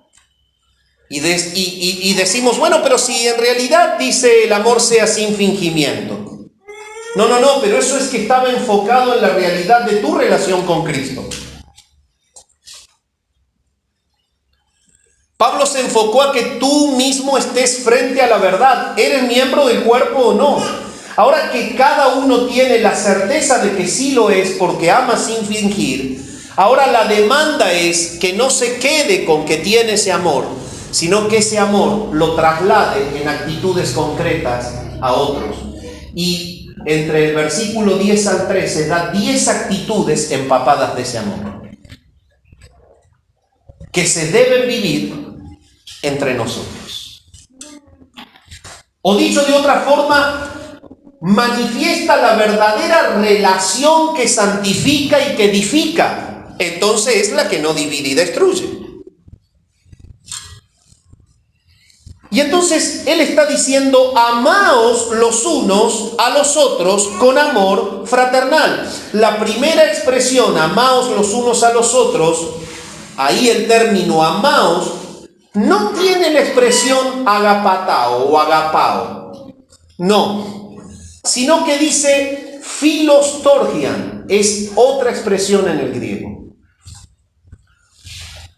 Y decimos, bueno, pero si en realidad dice el amor sea sin fingimiento. No, pero eso es que estaba enfocado en la realidad de tu relación con Cristo. Pablo se enfocó a que tú mismo estés frente a la verdad. ¿Eres miembro del cuerpo o no? Ahora que cada uno tiene la certeza de que sí lo es porque ama sin fingir, ahora la demanda es que no se quede con que tiene ese amor, sino que ese amor lo traslade en actitudes concretas a otros. Y entre el versículo 10 al 13 da 10 actitudes empapadas de ese amor, que se deben vivir entre nosotros. O dicho de otra forma, manifiesta la verdadera relación que santifica y que edifica. Entonces es la que no divide y destruye. Y entonces él está diciendo, amaos los unos a los otros con amor fraternal. La primera expresión, amaos los unos a los otros, ahí el término amaos no tiene la expresión agapatao o agapao, no, sino que dice filostorgian, es otra expresión en el griego.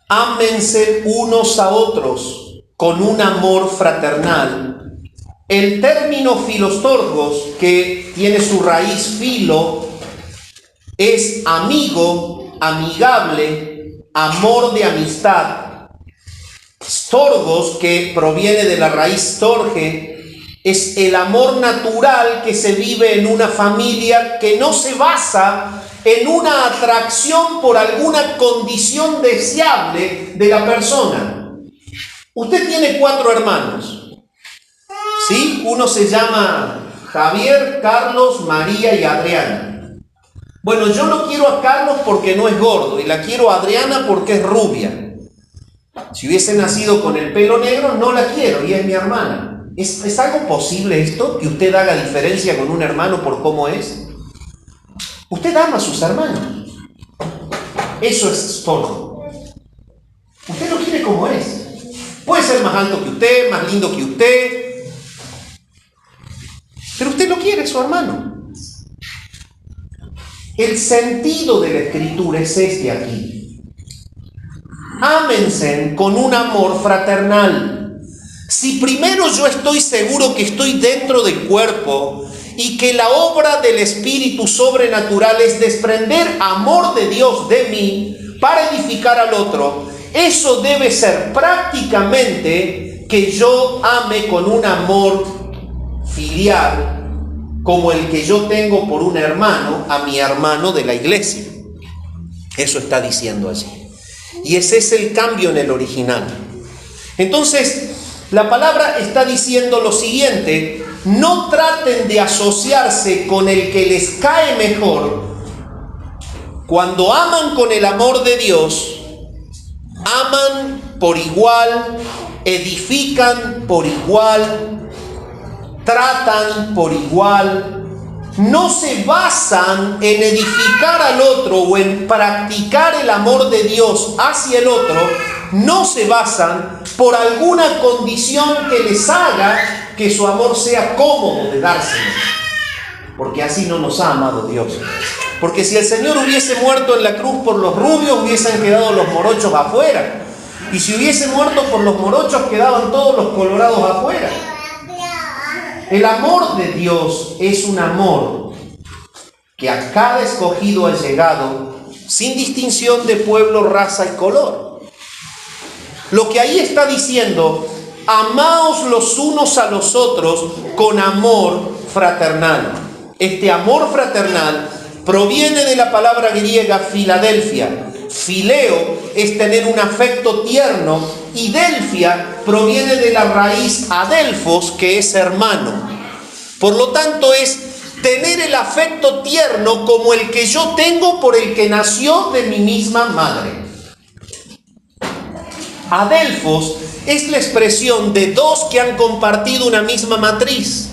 Ámense unos a otros con un amor fraternal. El término filostorgos, que tiene su raíz filo, es amigo, amigable, amor de amistad. Storgos, que proviene de la raíz storge, es el amor natural que se vive en una familia, que no se basa en una atracción por alguna condición deseable de la persona. Usted tiene 4 hermanos, ¿sí? Uno se llama Javier, Carlos, María y Adriana. Bueno, yo no quiero a Carlos porque no es gordo, y la quiero a Adriana porque es rubia. Si hubiese nacido con el pelo negro, no la quiero y es mi hermana. ¿Es algo posible esto? ¿Que usted haga diferencia con un hermano por cómo es? Usted ama a sus hermanos. Eso es todo. Usted lo quiere como es. Puede ser más alto que usted, más lindo que usted, pero usted lo quiere, su hermano. El sentido de la Escritura es este aquí. Ámense con un amor fraternal. Si primero yo estoy seguro que estoy dentro del cuerpo y que la obra del Espíritu sobrenatural es desprender amor de Dios de mí para edificar al otro, eso debe ser prácticamente que yo ame con un amor filial como el que yo tengo por un hermano a mi hermano de la iglesia. Eso está diciendo allí. Y ese es el cambio en el original. Entonces, la palabra está diciendo lo siguiente: no traten de asociarse con el que les cae mejor. Cuando aman con el amor de Dios, aman por igual, edifican por igual, tratan por igual. No se basan en edificar al otro o en practicar el amor de Dios hacia el otro. No se basan por alguna condición que les haga que su amor sea cómodo de dárselo. Porque así no nos ha amado Dios. Porque si el Señor hubiese muerto en la cruz por los rubios, hubiesen quedado los morochos afuera. Y si hubiese muerto por los morochos, quedaban todos los colorados afuera. El amor de Dios es un amor que a cada escogido ha llegado sin distinción de pueblo, raza y color. Lo que ahí está diciendo: amaos los unos a los otros con amor fraternal. Este amor fraternal proviene de la palabra griega Filadelfia. Fileo es tener un afecto tierno y Delfia proviene de la raíz adelphos, que es hermano. Por lo tanto, es tener el afecto tierno como el que yo tengo por el que nació de mi misma madre. Adelphos es la expresión de dos que han compartido una misma matriz.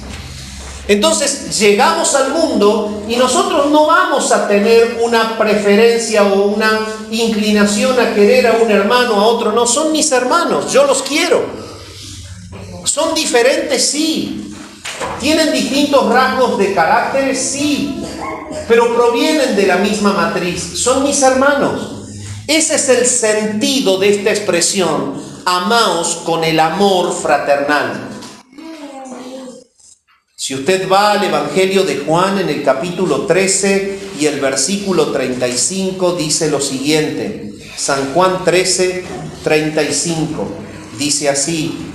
Entonces llegamos al mundo y nosotros no vamos a tener una preferencia o una inclinación a querer a un hermano, a otro. No, son mis hermanos, yo los quiero. Son diferentes, sí. Tienen distintos rasgos de carácter, sí. Pero provienen de la misma matriz. Son mis hermanos. Ese es el sentido de esta expresión. Amaos con el amor fraternal. Si usted va al Evangelio de Juan en el capítulo 13 y el versículo 35 dice lo siguiente. San Juan 13, 35 dice así: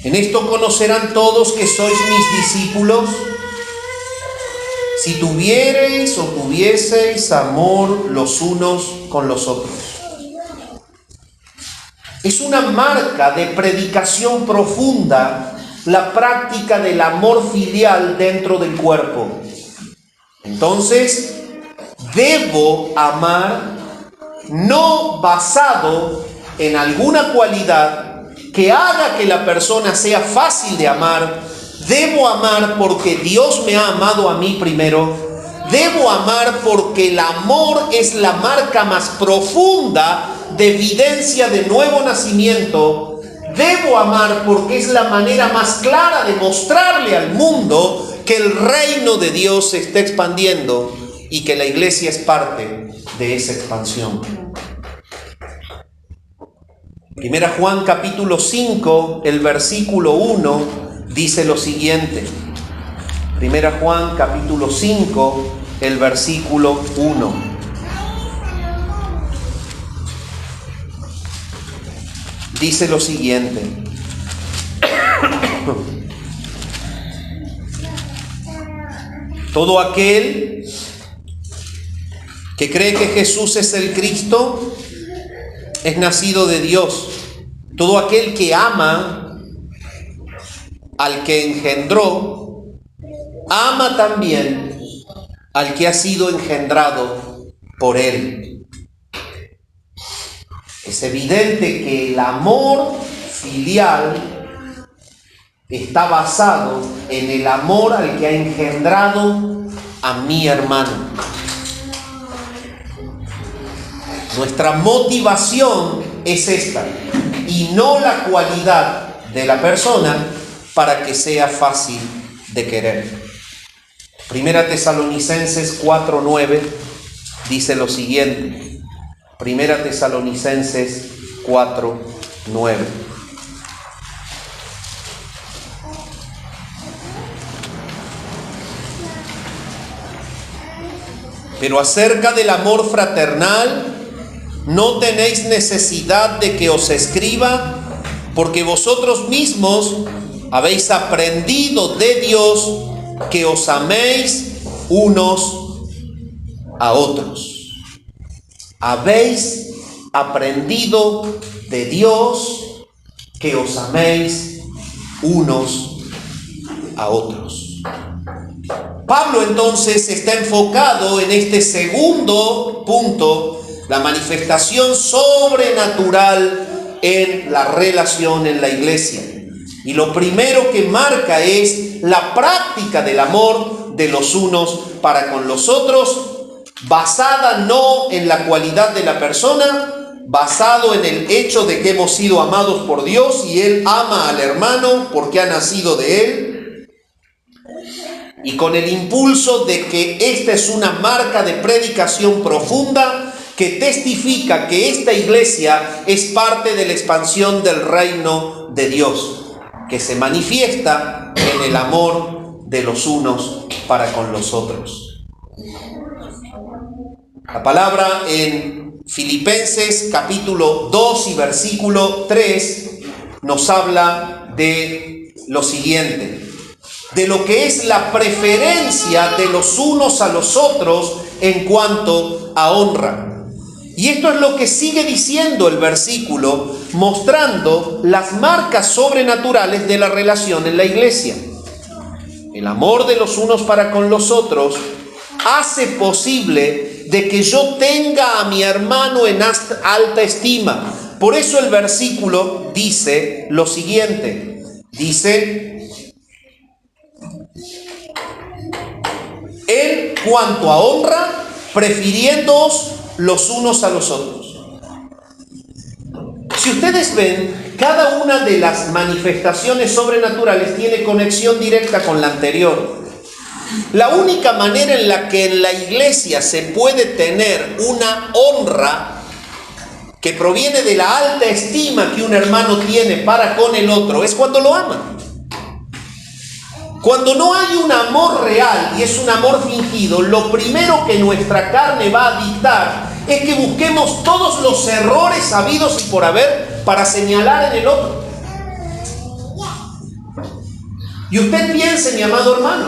en esto conocerán todos que sois mis discípulos, si tuviereis o tuvieseis amor los unos con los otros. Es una marca de predicación profunda la práctica del amor filial dentro del cuerpo. Entonces, debo amar no basado en alguna cualidad que haga que la persona sea fácil de amar. Debo amar porque Dios me ha amado a mí primero. Debo amar porque el amor es la marca más profunda de evidencia de nuevo nacimiento. Debo amar porque es la manera más clara de mostrarle al mundo que el reino de Dios se está expandiendo y que la iglesia es parte de esa expansión. Primera Juan capítulo 5, el versículo 1 dice lo siguiente. Primera Juan capítulo 5, el versículo 1. Dice lo siguiente: todo aquel que cree que Jesús es el Cristo es nacido de Dios. Todo aquel que ama al que engendró, ama también al que ha sido engendrado por él. Es evidente que el amor filial está basado en el amor al que ha engendrado a mi hermano. Nuestra motivación es esta, y no la cualidad de la persona para que sea fácil de querer. Primera Tesalonicenses 4:9 dice lo siguiente. Primera Tesalonicenses 4:9. Pero acerca del amor fraternal, no tenéis necesidad de que os escriba, porque vosotros mismos habéis aprendido de Dios que os améis unos a otros. Habéis aprendido de Dios que os améis unos a otros. Pablo entonces está enfocado en este segundo punto, la manifestación sobrenatural en la relación en la iglesia. Y lo primero que marca es la práctica del amor de los unos para con los otros, basada no en la cualidad de la persona, basado en el hecho de que hemos sido amados por Dios y Él ama al hermano porque ha nacido de Él, y con el impulso de que esta es una marca de predicación profunda que testifica que esta iglesia es parte de la expansión del reino de Dios, que se manifiesta en el amor de los unos para con los otros. La palabra en Filipenses capítulo 2 y versículo 3 nos habla de lo siguiente, de lo que es la preferencia de los unos a los otros en cuanto a honra. Y esto es lo que sigue diciendo el versículo, mostrando las marcas sobrenaturales de la relación en la iglesia. El amor de los unos para con los otros hace posible de que yo tenga a mi hermano en alta estima. Por eso el versículo dice lo siguiente. Dice, en cuanto a honra, prefiriéndoos los unos a los otros. Si ustedes ven, cada una de las manifestaciones sobrenaturales tiene conexión directa con la anterior. La única manera en la que en la iglesia se puede tener una honra que proviene de la alta estima que un hermano tiene para con el otro es cuando lo ama. Cuando no hay un amor real y es un amor fingido, lo primero que nuestra carne va a dictar es que busquemos todos los errores habidos y por haber para señalar en el otro. Y usted piense, mi amado hermano,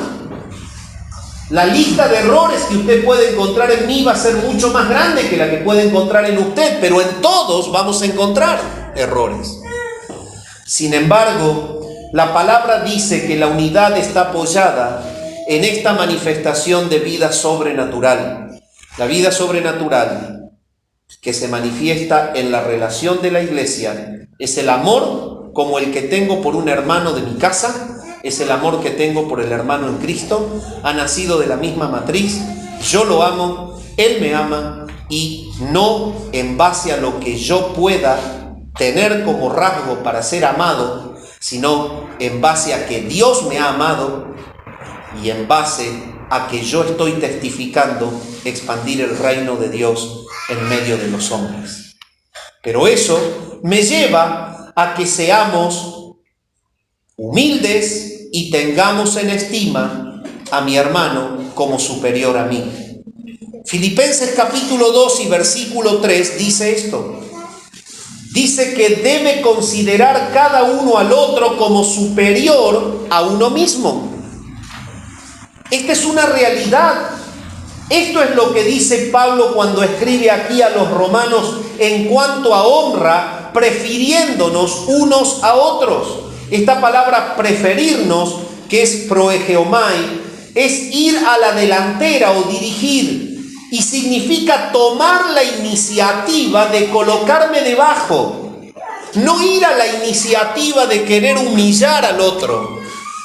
la lista de errores que usted puede encontrar en mí va a ser mucho más grande que la que puede encontrar en usted, pero en todos vamos a encontrar errores. Sin embargo, la palabra dice que la unidad está apoyada en esta manifestación de vida sobrenatural. La vida sobrenatural que se manifiesta en la relación de la iglesia es el amor como el que tengo por un hermano de mi casa, es el amor que tengo por el hermano en Cristo, ha nacido de la misma matriz, yo lo amo, él me ama, y no en base a lo que yo pueda tener como rasgo para ser amado, sino en base a que Dios me ha amado y en base a que yo estoy testificando expandir el reino de Dios en medio de los hombres. Pero eso me lleva a que seamos humildes y tengamos en estima a mi hermano como superior a mí. Filipenses capítulo 2 y versículo 3 dice esto. Dice que debe considerar cada uno al otro como superior a uno mismo. Esta es una realidad. Esto es lo que dice Pablo cuando escribe aquí a los romanos en cuanto a honra, prefiriéndonos unos a otros. Esta palabra preferirnos, que es proegeomai, es ir a la delantera o dirigir, y significa tomar la iniciativa de colocarme debajo, no ir a la iniciativa de querer humillar al otro,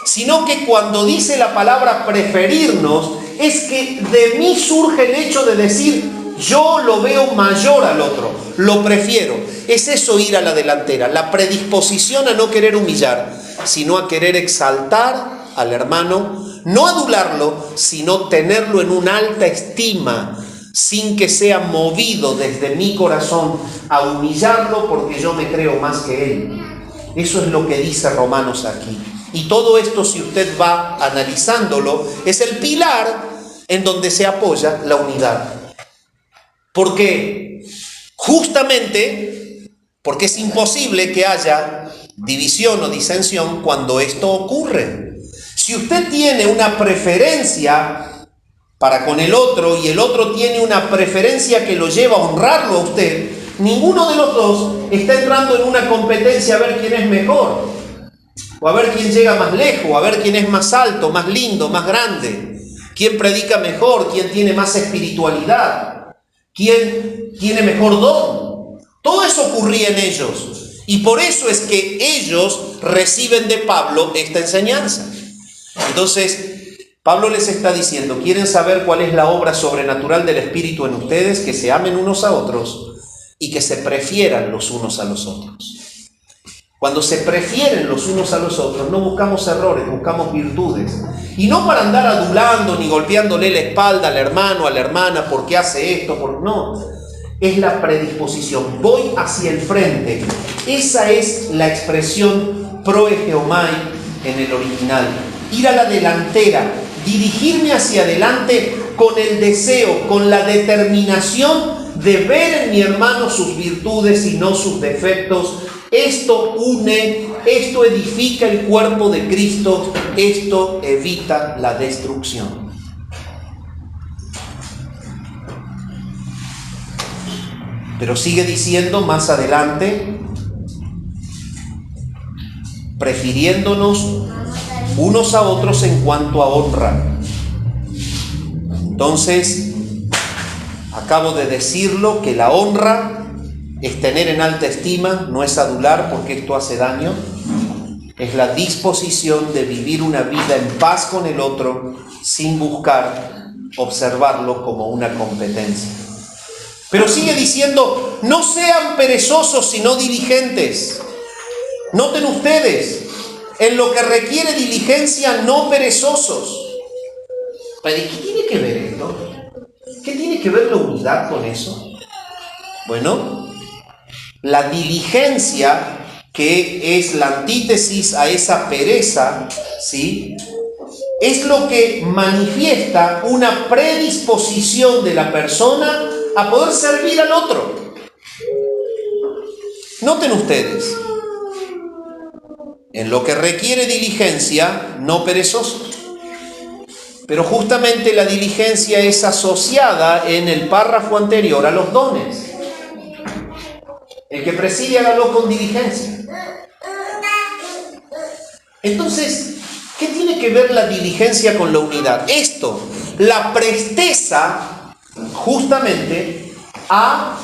sino que cuando dice la palabra preferirnos, es que de mí surge el hecho de decir, yo lo veo mayor al otro, lo prefiero. Es eso, ir a la delantera, la predisposición a no querer humillar, sino a querer exaltar al hermano, no adularlo, sino tenerlo en una alta estima, sin que sea movido desde mi corazón a humillarlo porque yo me creo más que él. Eso es lo que dice Romanos aquí. Y todo esto, si usted va analizándolo, es el pilar en donde se apoya la unidad. ¿Por qué? Justamente porque es imposible que haya división o disensión cuando esto ocurre. Si usted tiene una preferencia para con el otro y el otro tiene una preferencia que lo lleva a honrarlo a usted, ninguno de los dos está entrando en una competencia a ver quién es mejor, o a ver quién llega más lejos, o a ver quién es más alto, más lindo, más grande, quién predica mejor, quién tiene más espiritualidad, quién tiene mejor don. Todo eso ocurría en ellos, y por eso es que ellos reciben de Pablo esta enseñanza. Entonces, Pablo les está diciendo, ¿quieren saber cuál es la obra sobrenatural del Espíritu en ustedes? Que se amen unos a otros y que se prefieran los unos a los otros. Cuando se prefieren los unos a los otros, no buscamos errores, buscamos virtudes. Y no para andar adulando ni golpeándole la espalda al hermano, a la hermana, porque hace esto, no. Es la predisposición, voy hacia el frente. Esa es la expresión proegeomai en el original. Ir a la delantera, dirigirme hacia adelante con el deseo, con la determinación de ver en mi hermano sus virtudes y no sus defectos, Esto une, esto edifica el cuerpo de Cristo, esto evita la destrucción. Pero sigue diciendo más adelante, prefiriéndonos unos a otros en cuanto a honra. Entonces, acabo de decirlo, que la honra es tener en alta estima, no es adular porque esto hace daño, es la disposición de vivir una vida en paz con el otro sin buscar observarlo como una competencia. Pero sigue diciendo, no sean perezosos sino diligentes. Noten ustedes, en lo que requiere diligencia, no perezosos. ¿Pero qué tiene que ver esto? ¿Qué tiene que ver la unidad con eso? Bueno, la diligencia, que es la antítesis a esa pereza, ¿sí?, es lo que manifiesta una predisposición de la persona a poder servir al otro. Noten ustedes, en lo que requiere diligencia, no perezoso. Pero justamente la diligencia es asociada en el párrafo anterior a los dones. El que preside, hágalo con diligencia. Entonces, ¿qué tiene que ver la diligencia con la unidad? Esto, la presteza justamente a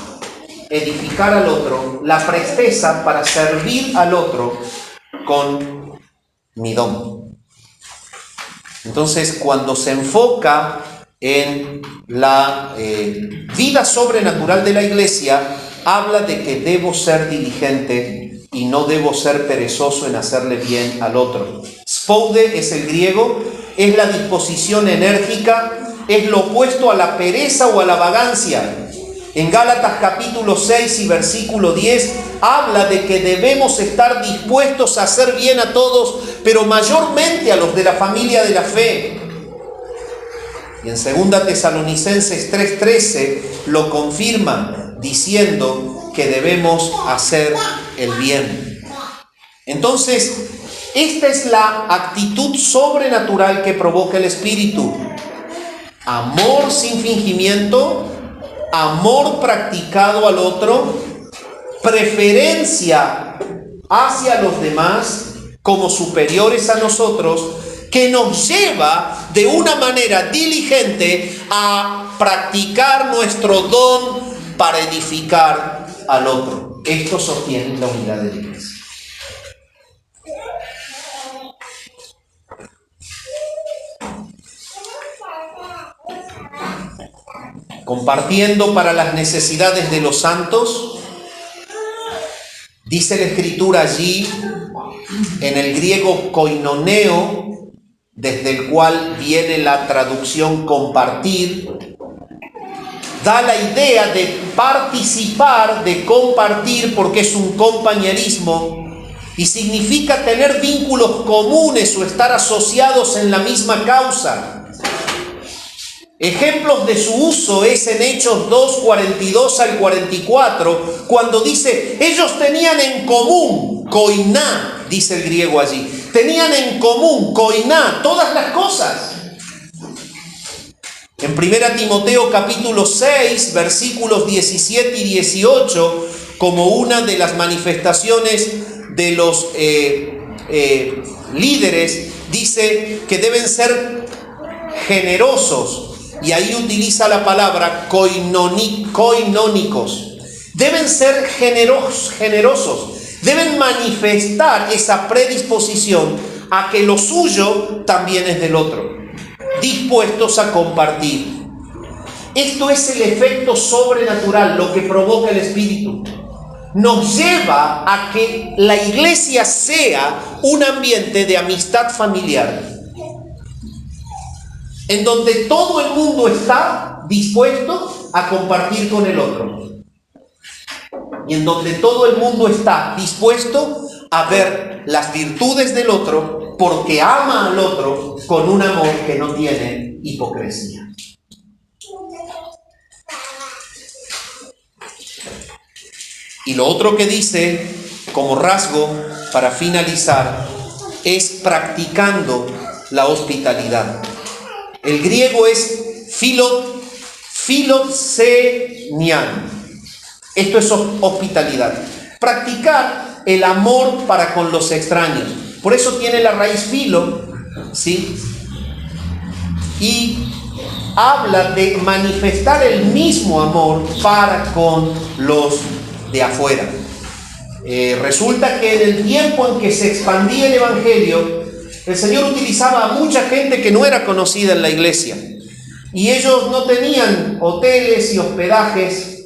edificar al otro, la presteza para servir al otro con mi don. Entonces, cuando se enfoca en la vida sobrenatural de la iglesia, habla de que debo ser diligente y no debo ser perezoso en hacerle bien al otro. Spoude es el griego, es la disposición enérgica, es lo opuesto a la pereza o a la vagancia. En Gálatas capítulo 6 y versículo 10 habla de que debemos estar dispuestos a hacer bien a todos, pero mayormente a los de la familia de la fe. Y en 2 Tesalonicenses 3:13 lo confirma, diciendo que debemos hacer el bien. Entonces, esta es la actitud sobrenatural que provoca el Espíritu. Amor sin fingimiento, amor practicado al otro, preferencia hacia los demás como superiores a nosotros, que nos lleva de una manera diligente a practicar nuestro don para edificar al otro. Esto sostiene la unidad de la iglesia. Compartiendo para las necesidades de los santos, dice la Escritura allí, en el griego koinoneo, desde el cual viene la traducción compartir, da la idea de participar, de compartir, porque es un compañerismo y significa tener vínculos comunes o estar asociados en la misma causa. Ejemplos de su uso es en Hechos 2, 42 al 44, cuando dice, ellos tenían en común, koiná, dice el griego allí, tenían en común, koiná, todas las cosas. En 1 Timoteo capítulo 6, versículos 17 y 18, como una de las manifestaciones de los líderes, dice que deben ser generosos. Y ahí utiliza la palabra koinónicos. Deben ser generosos. Deben manifestar esa predisposición a que lo suyo también es del otro. Dispuestos a compartir. Esto es el efecto sobrenatural, lo que provoca el Espíritu. Nos lleva a que la iglesia sea un ambiente de amistad familiar, en donde todo el mundo está dispuesto a compartir con el otro. Y en donde todo el mundo está dispuesto a ver las virtudes del otro, porque ama al otro con un amor que no tiene hipocresía. Y lo otro que dice, como rasgo, para finalizar, es practicando la hospitalidad. El griego es philoxenian. Esto es hospitalidad. Practicar el amor para con los extraños. Por eso tiene la raíz filo, ¿sí? Y habla de manifestar el mismo amor para con los de afuera. Resulta que en el tiempo en que se expandía el Evangelio, el Señor utilizaba a mucha gente que no era conocida en la iglesia. Y ellos no tenían hoteles y hospedajes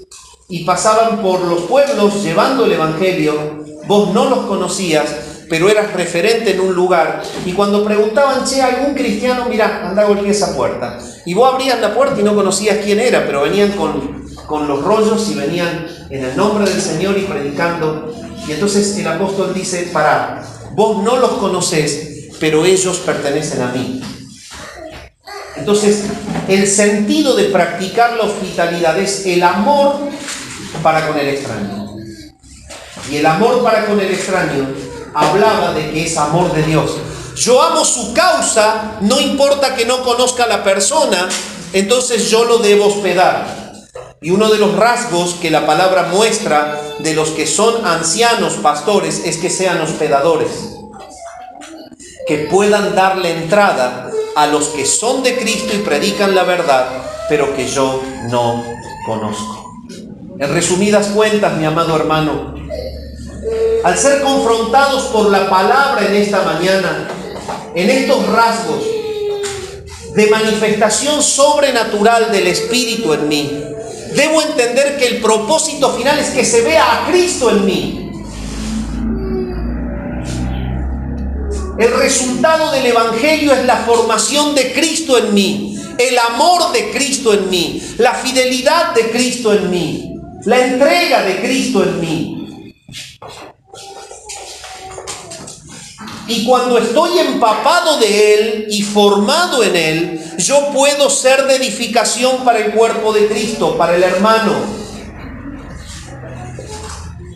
y pasaban por los pueblos llevando el Evangelio. Vos no los conocías, pero eras referente en un lugar. Y cuando preguntaban, che, algún cristiano, mirá, anda a golpear esa puerta. Y vos abrías la puerta y no conocías quién era, pero venían con los rollos y venían en el nombre del Señor y predicando. Y entonces el apóstol dice, pará, vos no los conocés, pero ellos pertenecen a mí. Entonces, el sentido de practicar la hospitalidad es el amor para con el extraño. Y el amor para con el extraño hablaba de que es amor de Dios. Yo amo su causa, no importa que no conozca a la persona, entonces yo lo debo hospedar. Y uno de los rasgos que la palabra muestra de los que son ancianos pastores es que sean hospedadores, que puedan darle entrada a los que son de Cristo y predican la verdad, pero que yo no conozco. En resumidas cuentas, mi amado hermano, al ser confrontados por la palabra en esta mañana, en estos rasgos de manifestación sobrenatural del Espíritu en mí, debo entender que el propósito final es que se vea a Cristo en mí. El resultado del Evangelio es la formación de Cristo en mí, el amor de Cristo en mí, la fidelidad de Cristo en mí, la entrega de Cristo en mí. Y cuando estoy empapado de Él y formado en Él, yo puedo ser de edificación para el cuerpo de Cristo, para el hermano.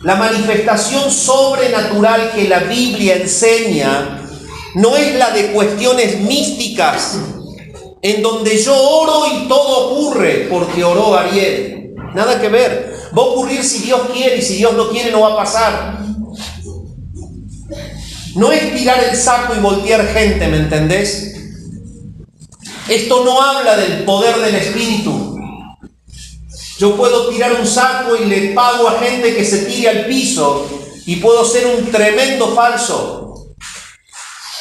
La manifestación sobrenatural que la Biblia enseña no es la de cuestiones místicas, en donde yo oro y todo ocurre porque oró Ariel. Nada que ver. Va a ocurrir si Dios quiere, y si Dios no quiere no va a pasar. No es tirar el saco y voltear gente, ¿me entendés? Esto no habla del poder del Espíritu. Yo puedo tirar un saco y le pago a gente que se tire al piso y puedo ser un tremendo falso.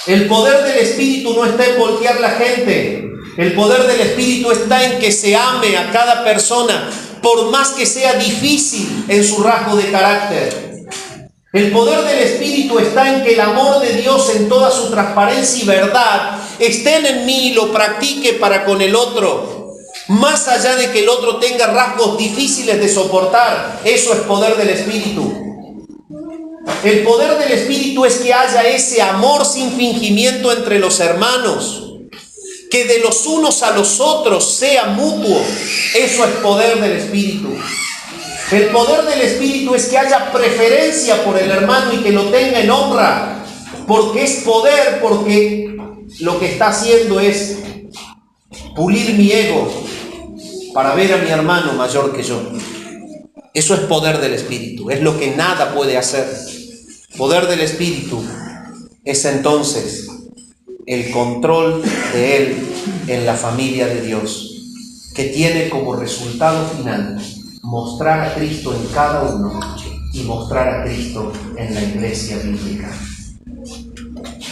El poder del Espíritu no está en voltear la gente. El poder del Espíritu está en que se ame a cada persona, por más que sea difícil en su rasgo de carácter. El poder del Espíritu está en que el amor de Dios en toda su transparencia y verdad estén en mí y lo practique para con el otro. Más allá de que el otro tenga rasgos difíciles de soportar, eso es poder del Espíritu. El poder del Espíritu es que haya ese amor sin fingimiento entre los hermanos, que de los unos a los otros sea mutuo. Eso es poder del Espíritu. El poder del Espíritu es que haya preferencia por el hermano y que lo tenga en honra, porque es poder, porque lo que está haciendo es pulir mi ego para ver a mi hermano mayor que yo. Eso es poder del Espíritu, es lo que nada puede hacer. Poder del Espíritu es entonces el control de Él en la familia de Dios, que tiene como resultado final mostrar a Cristo en cada uno y mostrar a Cristo en la iglesia bíblica.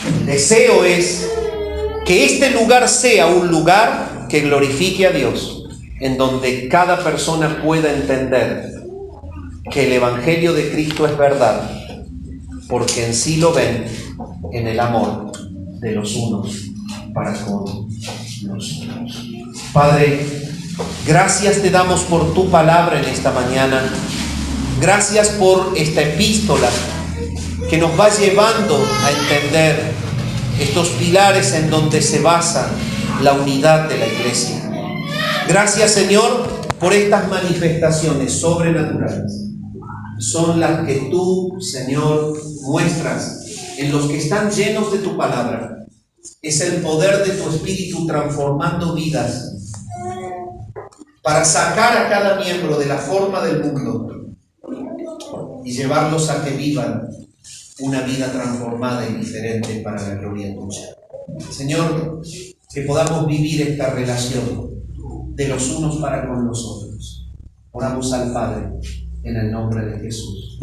El deseo es que este lugar sea un lugar que glorifique a Dios, en donde cada persona pueda entender que el Evangelio de Cristo es verdad, porque en sí lo ven en el amor de los unos para con los otros. Padre, gracias te damos por tu palabra en esta mañana. Gracias por esta epístola que nos va llevando a entender estos pilares en donde se basa la unidad de la iglesia. Gracias, Señor, por estas manifestaciones sobrenaturales son las que tú, Señor, muestras en los que están llenos de tu palabra. Es el poder de tu Espíritu transformando vidas para sacar a cada miembro de la forma del mundo y llevarlos a que vivan una vida transformada y diferente para la gloria tuya. Señor, que podamos vivir esta relación de los unos para con los otros. Oramos al Padre en el nombre de Jesús.